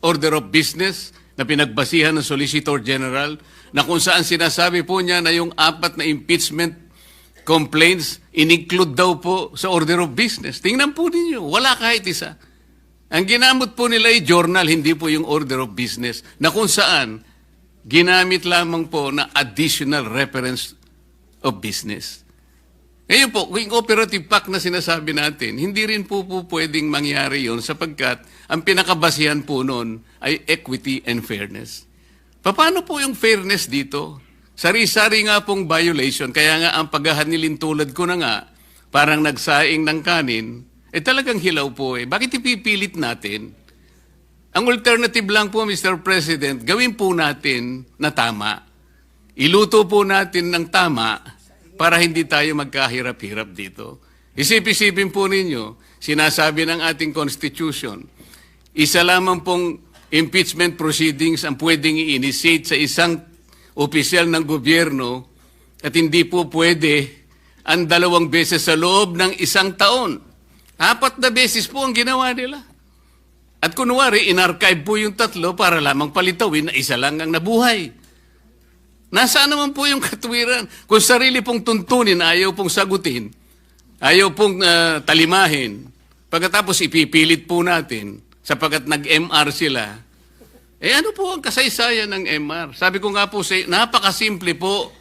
order of business na pinagbasihan ng Solicitor General na kung saan sinasabi po niya na yung 4 na impeachment complaints in-include daw po sa order of business. Tingnan po ninyo, wala kahit isa. Ang ginamit po nila ay journal, hindi po yung order of business na kung saan ginamit lamang po na additional reference of business. Ngayon po, yung operative pact na sinasabi natin, hindi rin po pwedeng mangyari yon sapagkat ang pinakabasihan po noon ay equity and fairness. Paano po yung fairness dito? Sari-sari nga pong violation, kaya nga ang paghahanilin tulad ko na nga, parang nagsaing ng kanin, talagang hilaw po Bakit ipipilit natin? Ang alternative lang po, Mr. President, gawin po natin na tama. Iluto po natin ng tama para hindi tayo magkahirap-hirap dito. Isip-isipin po ninyo, sinasabi ng ating Constitution, isa lamang pong impeachment proceedings ang pwedeng i-initiate sa isang opisyal ng gobyerno at hindi po pwede ang 2 beses sa loob ng 1 taon. 4 na beses po ang ginawa nila. At kunwari, in-archive po yung 3 para lamang palitawin na 1 lang ang nabuhay. Nasaan naman po yung katwiran? Kung sarili pong tuntunin, ayaw pong sagutin. ayaw pong talimahin, pagkatapos ipipilit po natin, sapagkat nag-MR sila, ano po ang kasaysayan ng MR? Sabi ko nga po, napakasimple po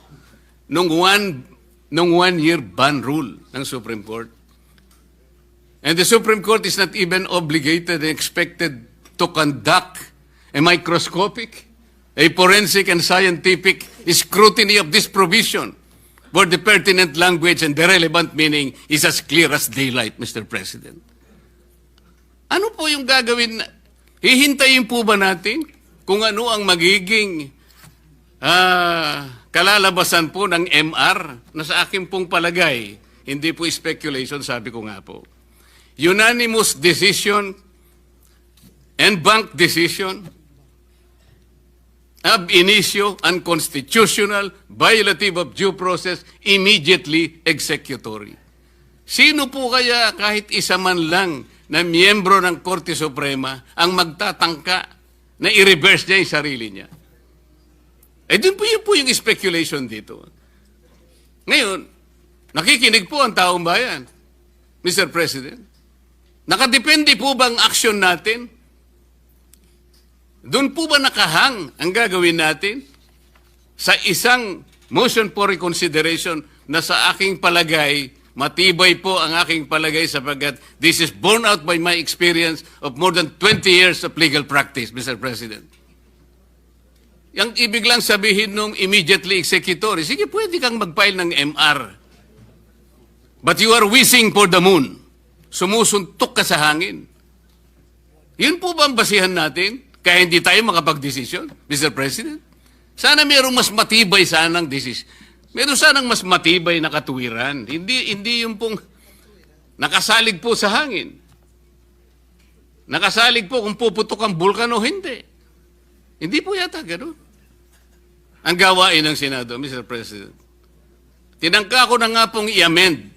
nung one-year ban rule ng Supreme Court. And the Supreme Court is not even obligated and expected to conduct a microscopic, a forensic and scientific scrutiny of this provision where the pertinent language and the relevant meaning is as clear as daylight, Mr. President. Ano po yung gagawin? Hihintayin po ba natin kung ano ang magiging kalalabasan po ng MR na sa akin pong palagay, hindi po speculation, sabi ko nga po. Unanimous decision and bank decision ab initio, unconstitutional, violative of due process, immediately executory. Sino po kaya kahit isa man lang na miyembro ng Korte Suprema ang magtatangka na i-reverse niya yung sarili niya? Dun po yung speculation dito. Ngayon, nakikinig po ang taong bayan, Mr. President. Nakadepende po ba ang aksyon natin? Doon po ba nakahang ang gagawin natin sa isang motion for reconsideration na sa aking palagay, matibay po ang aking palagay sapagkat this is borne out by my experience of more than 20 years of legal practice, Mr. President. Yang ibig lang sabihin nung immediately executory, sige, pwede kang mag-file ng MR. But you are wishing for the moon. Sumusuntok ka sa hangin. Yun po ba ang basihan natin? Kaya hindi tayo makapag-desisyon, Mr. President? Sana mayroong mas matibay sanang desisyon. Meron sanang mas matibay na katuwiran. Hindi yung pong nakasalig po sa hangin. Nakasalig po kung puputok ang bulkan o hindi. Hindi po yata gano'n. Ang gawain ng Senado, Mr. President. Tinangka ko na nga pong i-amend.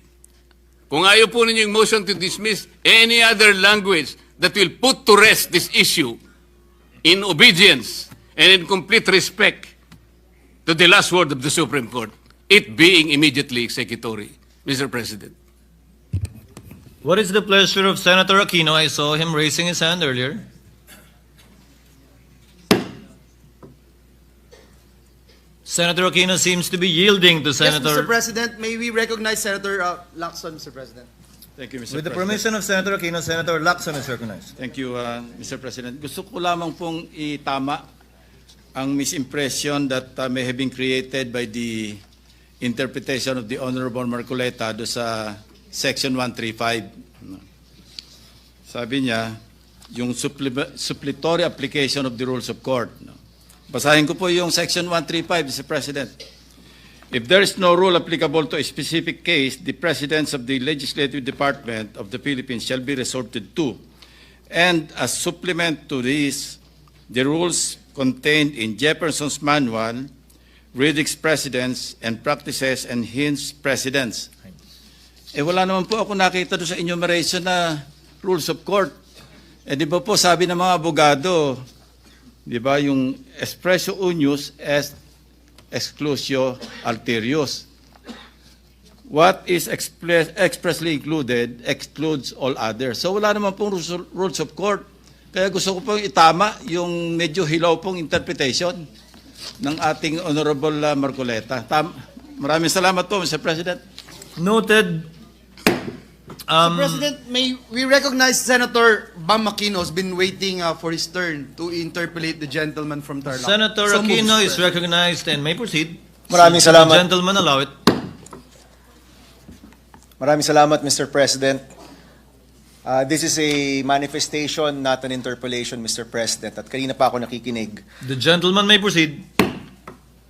Kung ayaw po ninyo yung motion to dismiss any other language that will put to rest this issue in obedience and in complete respect to the last word of the Supreme Court, it being immediately executory, Mr. President. What is the pleasure of Senator Aquino? I saw him raising his hand earlier. Senator Aquino seems to be yielding to Yes, Senator... Mr. President, may we recognize Senator Lacson, Mr. President? Thank you, Mr. With the President. permission of Senator Aquino, Senator Lacson is recognized. Thank you, Mr. President. Gusto ko lamang pong itama ang misimpression that may have been created by the interpretation of the Honorable Marcoleta do sa Section 135. Sabi niya, yung supplementary application of the rules of court. Basahin ko po yung Section 135, Mr. President. If there is no rule applicable to a specific case, the presidents of the Legislative Department of the Philippines shall be resorted to. And as supplement to this, the rules contained in Jefferson's Manual, Riddick's Precedents and Practices and Hinds Precedents. Wala naman po ako nakita doon sa enumeration na rules of court. Di ba po sabi ng mga abogado, di ba yung expressio unius est exclusio alterius. What is expressly included excludes all others. So wala naman pong rules of court. Kaya gusto ko pong itama yung medyo hilaw pong interpretation ng ating Honorable Marcoleta. Maraming salamat po, Mr. President. Noted. Mr. President, may we recognize Senator Bam Aquino has been waiting for his turn to interpolate the gentleman from Tarlac. Senator So moved, Aquino Mr. is President. recognized and may proceed. Maraming Should salamat. the gentleman allow it. Maraming salamat, Mr. President. This is a manifestation, not an interpolation, Mr. President. At kanina pa ako nakikinig. The gentleman may proceed.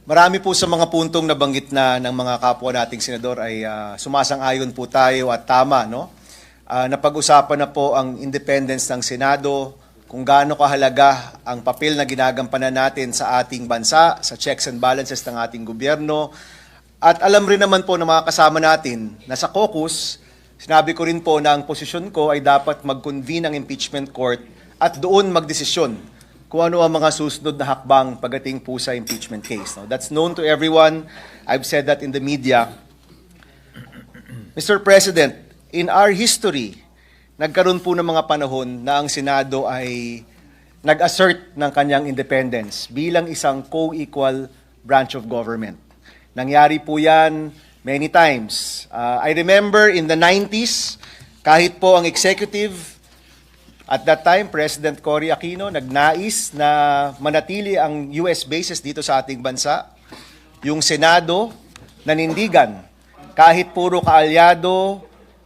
Marami po sa mga puntong nabanggit na ng mga kapwa nating senador ay sumasang-ayon po tayo at tama, no? Napag-usapan na po ang independence ng Senado, kung gaano kahalaga ang papel na ginagampanan natin sa ating bansa, sa checks and balances ng ating gobyerno. At alam rin naman po ng mga kasama natin na sa caucus, sinabi ko rin po na ang posisyon ko ay dapat mag-convene ang impeachment court at doon magdesisyon kung ano ang mga susunod na hakbang pagdating po sa impeachment case. No? That's known to everyone. I've said that in the media. Mr. President, in our history, nagkaroon po ng mga panahon na ang Senado ay nag-assert ng kanyang independence bilang isang co-equal branch of government. Nangyari po yan many times. I remember in the 90s, kahit po ang executive, at that time, President Cory Aquino, nagnais na manatili ang US bases dito sa ating bansa. Yung Senado, nanindigan, kahit puro kaalyado,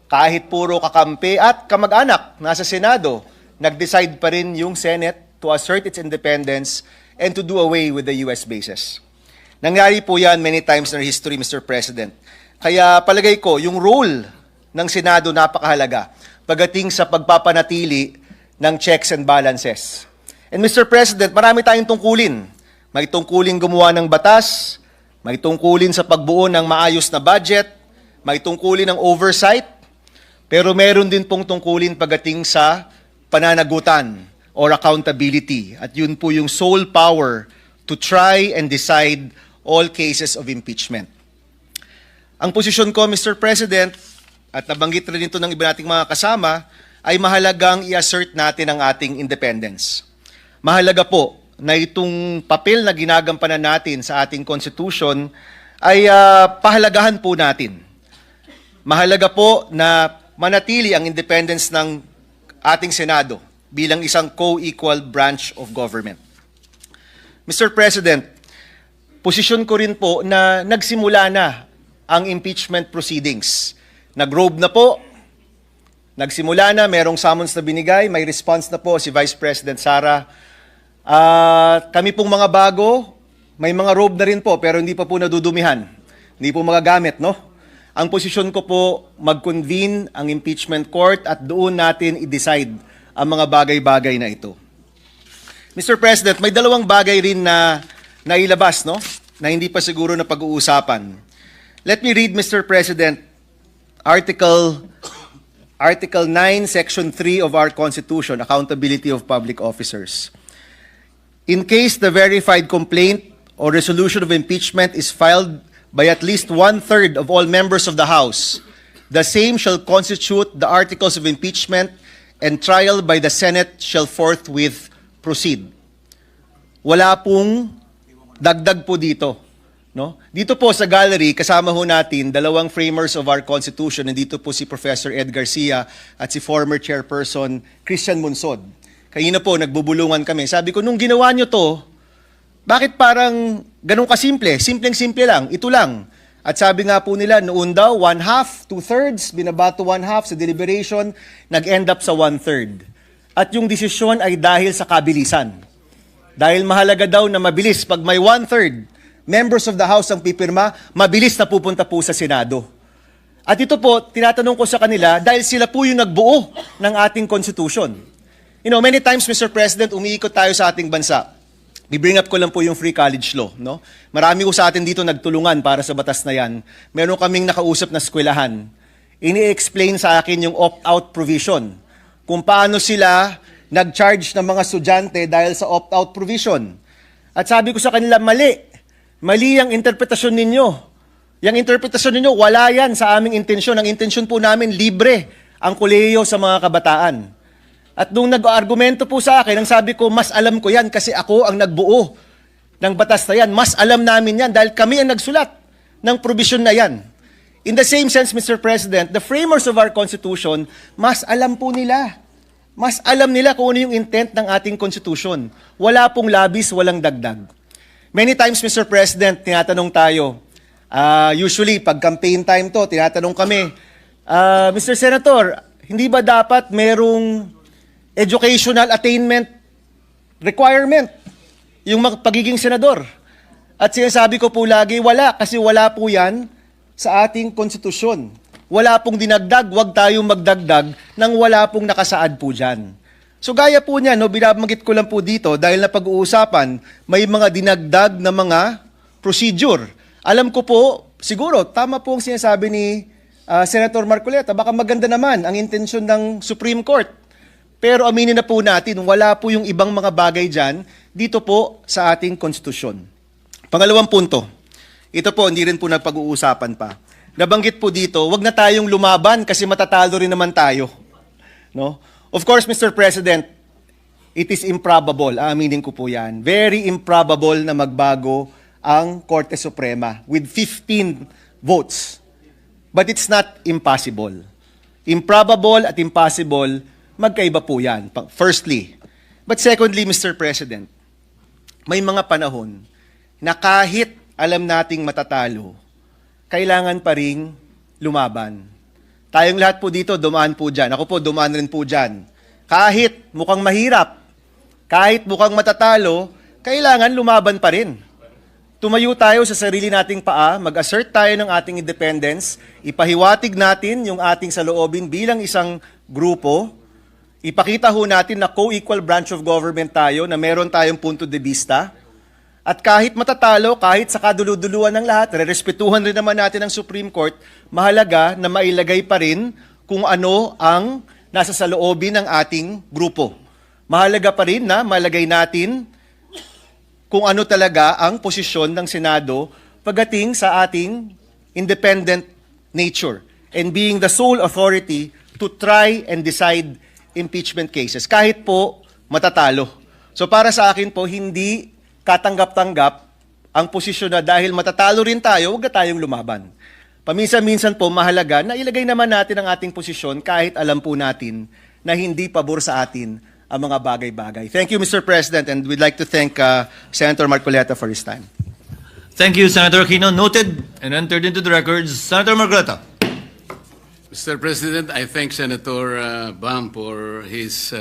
kahit puro kakampi at kamag-anak nasa Senado, nag-decide pa rin yung Senate to assert its independence and to do away with the US bases. Nangyari po yan many times in our history, Mr. President. Kaya palagay ko, yung role ng Senado napakahalaga pagdating sa pagpapanatili ng checks and balances. And Mr. President, marami tayong tungkulin. May tungkulin gumawa ng batas, may tungkulin sa pagbuo ng maayos na budget, may tungkulin ng oversight, pero meron din pong tungkulin pagdating sa pananagutan or accountability. At yun po yung sole power to try and decide all cases of impeachment. Ang posisyon ko, Mr. President, at nabanggit rin ito ng iba nating mga kasama, ay mahalagang i-assert natin ang ating independence. Mahalaga po na itong papel na ginagampanan natin sa ating Constitution ay pahalagahan po natin. Mahalaga po na manatili ang independence ng ating Senado bilang isang co-equal branch of government. Mr. President, posisyon ko rin po na nagsimula na ang impeachment proceedings. Nag-robe na po, nagsimula na, merong summons na binigay, may response na po si Vice President Sara. Kami pong mga bago, may mga robe na rin po, pero hindi pa po nadudumihan. Hindi po magagamit, no? Ang posisyon ko po, mag-convene ang impeachment court at doon natin i-decide ang mga bagay-bagay na ito. Mr. President, may dalawang bagay rin na nailabas, no? Na hindi pa siguro na pag-uusapan. Let me read, Mr. President, Article 9, Section 3 of our Constitution, Accountability of Public Officers. In case the verified complaint or resolution of impeachment is filed by at least one-third of all members of the House, the same shall constitute the articles of impeachment and trial by the Senate shall forthwith proceed. Wala pong dagdag po dito. No? Dito po sa gallery, kasama ho natin dalawang framers of our Constitution. Nandito po si Professor Ed Garcia at si former Chairperson Christian Munsod. Kanina po, nagbubulungan kami. Sabi ko, nung ginawa nyo to, bakit parang ganun kasimple? Simpleng-simple lang, ito lang. At sabi nga po nila, noon daw, 1/2, 2/3, binabato 1/2 sa deliberation, nag-end up sa 1/3. At yung desisyon ay dahil sa kabilisan. Dahil mahalaga daw na mabilis, pag may 1/3, members of the House ang pipirma, mabilis na pupunta po sa Senado. At ito po, tinatanong ko sa kanila, dahil sila po yung nagbuo ng ating Constitution. You know, many times, Mr. President, umiikot tayo sa ating bansa. I-bring up ko lang po yung free college law. No? Marami ko sa atin dito nagtulungan para sa batas na yan. Meron kaming nakausap na eskwelahan. Ini-explain sa akin yung opt-out provision. Kung paano sila nag-charge ng mga estudyante dahil sa opt-out provision. At sabi ko sa kanila, mali. Mali ang interpretasyon ninyo. Yung interpretasyon ninyo, wala yan sa aming intensyon. Ang intensyon po namin, libre ang kolehiyo sa mga kabataan. At nung nag-argumento po sa akin, ang sabi ko, mas alam ko yan kasi ako ang nagbuo ng batas na yan. Mas alam namin yan dahil kami ang nagsulat ng provision na yan. In the same sense, Mr. President, the framers of our Constitution, mas alam po nila. Mas alam nila kung ano yung intent ng ating Constitution. Wala pong labis, walang dagdag. Many times, Mr. President, tinatanong tayo, usually pag campaign time to, tinatanong kami, Mr. Senator, hindi ba dapat merong educational attainment requirement yung pagiging senador? At sinasabi ko po lagi, wala, kasi wala po yan sa ating konstitusyon. Wala pong dinagdag, wag tayong magdagdag nang wala pong nakasaad po dyan. So gaya po niya, no, binabanggit ko lang po dito dahil na pag-uusapan, may mga dinagdag na mga procedure. Alam ko po, siguro, tama po ang sinasabi ni Senator Marcoleta, baka maganda naman ang intensyon ng Supreme Court. Pero aminin na po natin, wala po yung ibang mga bagay dyan dito po sa ating konstitusyon. Pangalawang punto, ito po, hindi rin po nagpag-uusapan pa. nabanggit po dito, wag na tayong lumaban kasi matatalo rin naman tayo. No? Of course, Mr. President, it is improbable, aaminin ko po yan, very improbable na magbago ang Korte Suprema with 15 votes. But it's not impossible. Improbable at impossible, magkaiba po yan, firstly. But secondly, Mr. President, may mga panahon na kahit alam nating matatalo, kailangan pa ring lumaban. Tayong lahat po dito, dumaan po dyan. Ako po, dumaan rin po dyan. Kahit mukhang mahirap, kahit mukhang matatalo, kailangan lumaban pa rin. Tumayo tayo sa sarili nating paa, mag-assert tayo ng ating independence, ipahiwatig natin yung ating saloobin bilang isang grupo, ipakita ho natin na co-equal branch of government tayo, na meron tayong punto de vista, at kahit matatalo, kahit sa kaduluduluan ng lahat, rerespetuhan rin naman natin ang Supreme Court, mahalaga na mailagay pa rin kung ano ang nasa saloobin ng ating grupo. Mahalaga pa rin na malagay natin kung ano talaga ang posisyon ng Senado pagdating sa ating independent nature and being the sole authority to try and decide impeachment cases, kahit po matatalo. So para sa akin po, hindi katanggap-tanggap ang posisyon na dahil matatalo rin tayo, huwag na tayong lumaban. Paminsan-minsan po mahalaga na ilagay naman natin ang ating posisyon kahit alam po natin na hindi pabor sa atin ang mga bagay-bagay. Thank you, Mr. President, and we'd like to thank Senator Marcoleta for his time. Thank you, Senator Aquino. Noted and entered into the records. Senator Marcoleta. Mr. President, I thank Senator Bam for his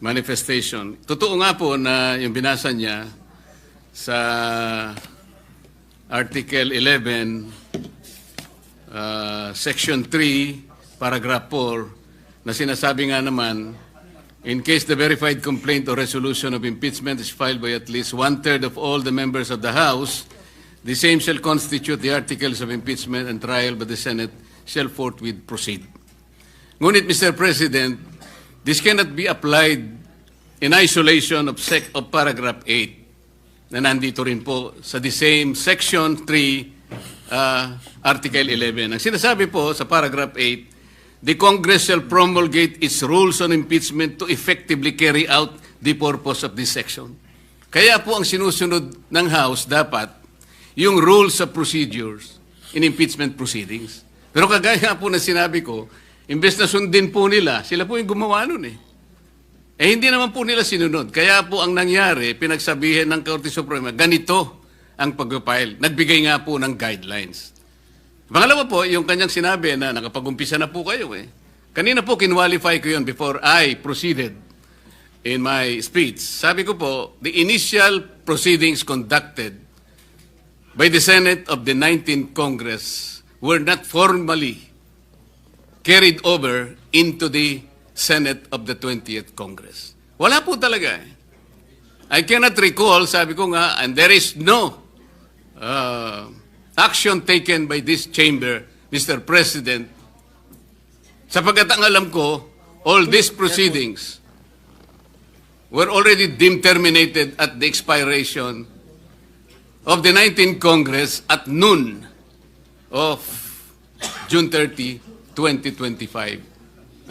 manifestation. Totoo nga po na yung binasa niya sa Article 11, Section 3, Paragraph 4, na sinasabi nga naman, in case the verified complaint or resolution of impeachment is filed by at least 1/3 of all the members of the House, the same shall constitute the articles of impeachment and trial by the Senate shall forthwith proceed. Ngunit, Mr. President, this cannot be applied in isolation of Paragraph 8 na nandito rin po sa the same Section 3, Article 11. Ang sinasabi po sa Paragraph 8, the Congress shall promulgate its rules on impeachment to effectively carry out the purpose of this section. Kaya po ang sinusunod ng House dapat yung rules of procedures in impeachment proceedings. Pero kagaya po na sinabi ko, imbes na sundin po nila, sila po yung gumawa nun eh. Hindi naman po nila sinunod. Kaya po ang nangyari, pinagsabihin ng Korte Suprema, ganito ang pag-file. Nagbigay nga po ng guidelines. Pangalawa po, yung kanyang sinabi na nakapag-umpisa na po kayo eh. Kanina po kinwalify ko yun before I proceeded in my speech. Sabi ko po, the initial proceedings conducted by the Senate of the 19th Congress were not formally carried over into the Senate of the 20th Congress. Wala po talaga eh. I cannot recall, sabi ko nga, and there is no action taken by this chamber, Mr. President, sapagkat ang alam ko, all these proceedings were already deemed terminated at the expiration of the 19th Congress at noon of June 30, 2025.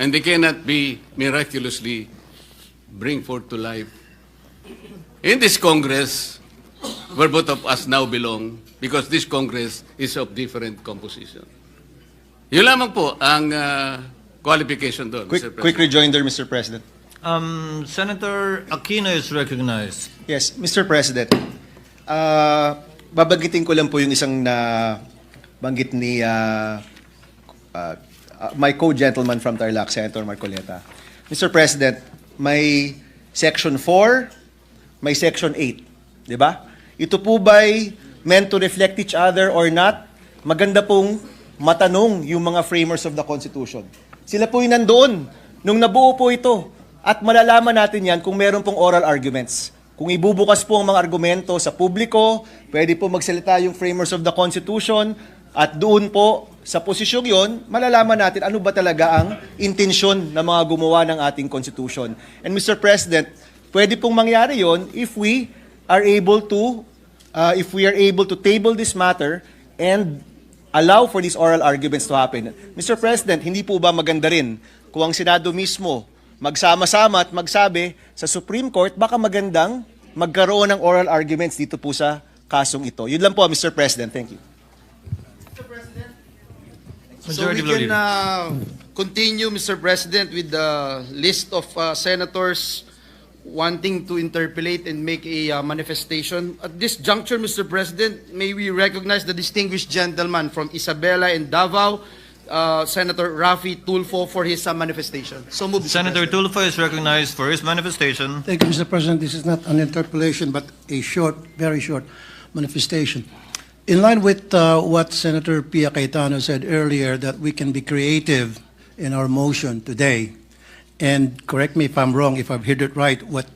And they cannot be miraculously bring forth to life in this Congress where both of us now belong, because this Congress is of different composition. Yun lamang po ang qualification doon, Mr. President. Quick rejoinder, Mr. President. Senator Aquino is recognized. Yes, Mr. President. Babanggitin ko lang po yung isang na banggit ni my co-gentleman from Tarlac, Senator Marcoleta. Mr. President, may Section 4, may Section 8. Di ba? Ito po ba'y meant to reflect each other or not? Maganda pong matanong yung mga framers of the Constitution. Sila po yung nandoon nung nabuo po ito. At malalaman natin yan kung meron pong oral arguments. Kung ibubukas po ang mga argumento sa publiko, pwede po magsalita yung framers of the Constitution, at doon po sa posisyong yon, malalaman natin ano ba talaga ang intensyon ng mga gumawa ng ating Constitution. And Mr. President, pwede pong mangyari yon if we are able to table this matter and allow for these oral arguments to happen. Mr. President, hindi po ba maganda rin kung ang Senado mismo magsama-sama at magsabi sa Supreme Court, baka magandang magkaroon ng oral arguments dito po sa kasong ito. Yun lang po, Mr. President. Thank you. So we can continue, Mr. President, with the list of senators wanting to interpellate and make a manifestation. At this juncture, Mr. President, may we recognize the distinguished gentleman from Isabela and Davao, Senator Rafi Tulfo, for his manifestation. So move, Mr. Senator President. Tulfo is recognized for his manifestation. Thank you, Mr. President. This is not an interpellation, but a short, very short manifestation. In line with what Senator Pia Cayetano said earlier, that we can be creative in our motion today, and correct me if I'm wrong, if I've heard it right, what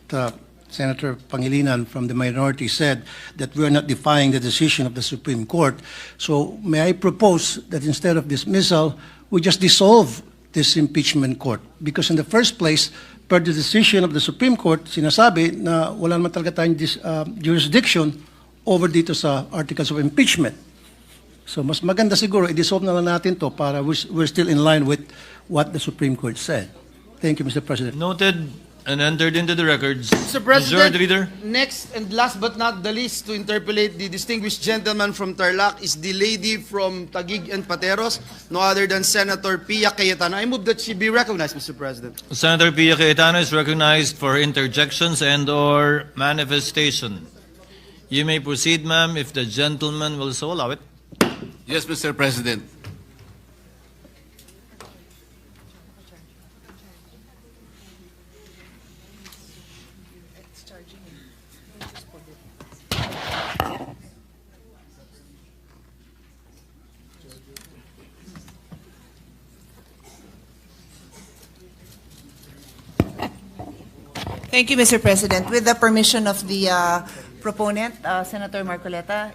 Senator Pangilinan from the minority said, that we are not defying the decision of the Supreme Court. So may I propose that instead of dismissal, we just dissolve this impeachment court? Because in the first place, per the decision of the Supreme Court, sinasabi na wala naman talaga tayong jurisdiction over dito sa articles of impeachment. So mas maganda siguro, i-dissolve na lang natin to para we're still in line with what the Supreme Court said. Thank you, Mr. President. Noted and entered into the records. Mr. President, Majority Leader. next and last but not the least to interpellate the distinguished gentleman from Tarlac is the lady from Taguig and Pateros, no other than Senator Pia Cayetano. I move that she be recognized, Mr. President. Senator Pia Cayetano is recognized for interjections and/or manifestation. You may proceed, ma'am, if the gentleman will so allow it. Yes, Mr. President. Thank you, Mr. President. With the permission of the proponent, Senator Marcoleta,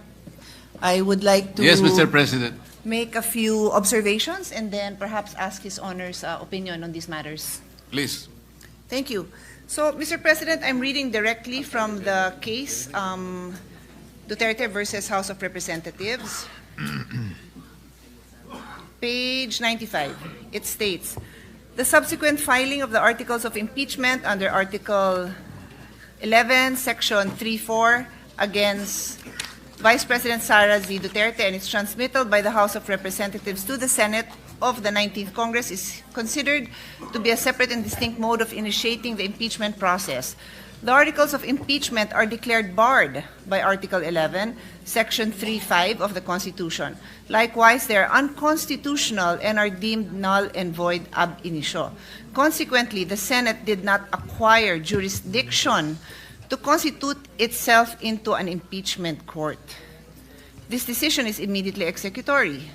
I would like to Yes, Mr. President. make a few observations and then perhaps ask His Honor's opinion on these matters. Please. Thank you. So, Mr. President, I'm reading directly from the case Duterte versus House of Representatives. Page 95. It states, the subsequent filing of the articles of impeachment under Article 11, Section 3.4 against Vice President Sara Z. Duterte and its transmittal by the House of Representatives to the Senate of the 19th Congress is considered to be a separate and distinct mode of initiating the impeachment process. The articles of impeachment are declared barred by Article 11, Section 3.5 of the Constitution. Likewise, they are unconstitutional and are deemed null and void ab initio. Consequently, the Senate did not acquire jurisdiction to constitute itself into an impeachment court. This decision is immediately executory.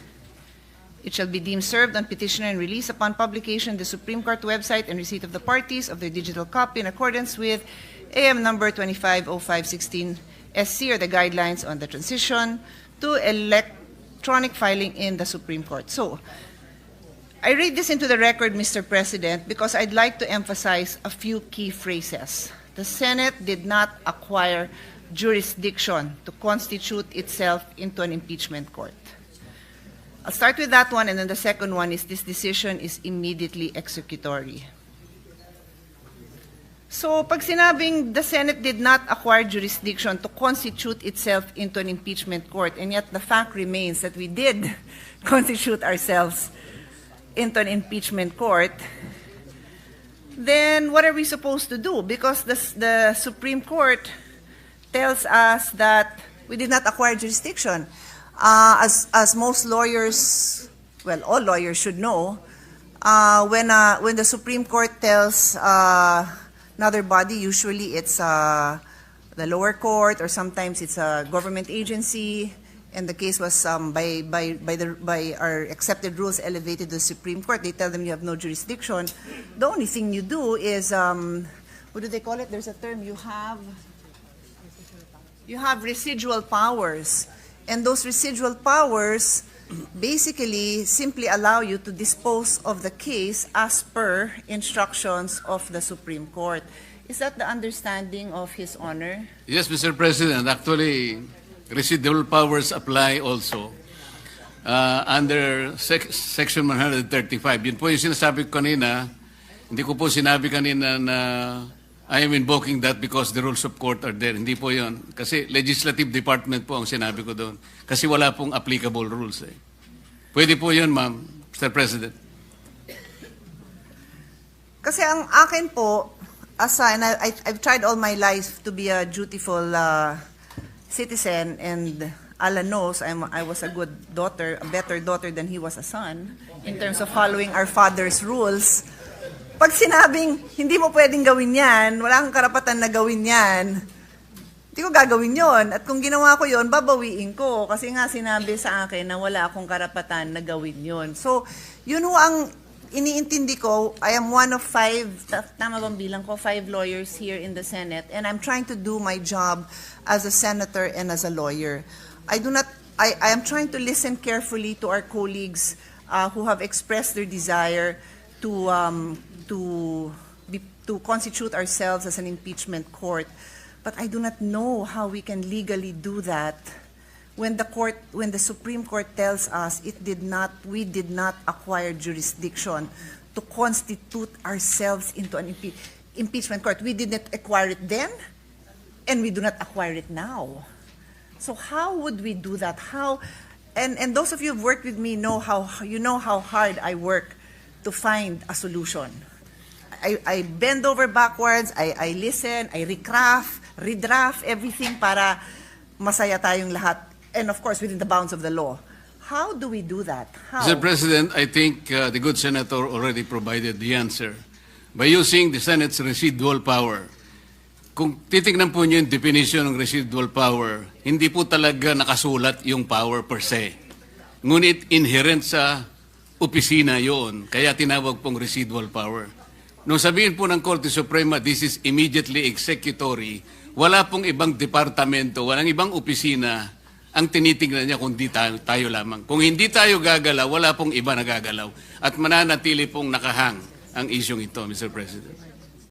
It shall be deemed served on petitioner and released upon publication on the Supreme Court website and receipt of the parties of their digital copy in accordance with AM number 250516 SC, or the guidelines on the transition to electronic filing in the Supreme Court. So, I read this into the record, Mr. President, because I'd like to emphasize a few key phrases. The Senate did not acquire jurisdiction to constitute itself into an impeachment court. I'll start with that one, and then the second one is this decision is immediately executory. So, pag sinabing the Senate did not acquire jurisdiction to constitute itself into an impeachment court, and yet the fact remains that we did constitute ourselves into an impeachment court, then what are we supposed to do? Because the Supreme Court tells us that we did not acquire jurisdiction. As most lawyers, well, all lawyers should know, when the Supreme Court tells another body, usually it's the lower court, or sometimes it's a government agency, and the case was by our accepted rules elevated to the Supreme Court. They tell them you have no jurisdiction. The only thing you do is, what do they call it? There's a term, you have residual powers. And those residual powers basically simply allow you to dispose of the case as per instructions of the Supreme Court. Is that the understanding of His Honor? Yes, Mr. President. Actually, residual powers apply also under Section 135. Yun po yung sinasabi ko kanina. Hindi ko po sinabi kanina na I am invoking that because the rules of court are there. Hindi po yun. Kasi legislative department po ang sinabi ko doon. Kasi wala pong applicable rules. Pwede po yun, ma'am, Mr. President. Kasi ang akin po, and I've tried all my life to be a dutiful citizen, and Alan knows I was a good daughter, a better daughter than he was a son, in terms of following our father's rules. Pag sinabing, hindi mo pwedeng gawin yan, wala kang karapatan na gawin yan, hindi ko gagawin yon. At kung ginawa ko yon, babawiin ko. Kasi nga sinabi sa akin na wala akong karapatan na gawin yon. So, yun ho ang iniintindi ko. I am one of 5, tama bang bilang ko, 5 lawyers here in the Senate. And I'm trying to do my job as a senator and as a lawyer. I am trying to listen carefully to our colleagues who have expressed their desire to constitute ourselves as an impeachment court. But I do not know how we can legally do that when the Supreme Court tells us we did not acquire jurisdiction to constitute ourselves into an impeachment court. We did not acquire it then, and we do not acquire it now. So how would we do that? And those of you who've worked with me know how hard I work to find a solution. I bend over backwards, I listen, I redraft everything para masaya tayong lahat. And of course, within the bounds of the law. How do we do that? How? Mr. President, I think the good senator already provided the answer. By using the Senate's residual power, kung titignan po niyo yung definition ng residual power, hindi po talaga nakasulat yung power per se. Ngunit inherent sa opisina yon, kaya tinawag pong residual power. Nung sabihin po ng Korte Suprema, this is immediately executory, wala pong ibang departamento, walang ibang opisina ang tinitingnan niya kundi tayo lamang. Kung hindi tayo gagalaw, wala pong iba na gagalaw. At mananatili pong nakahang ang isyong ito, Mr. President.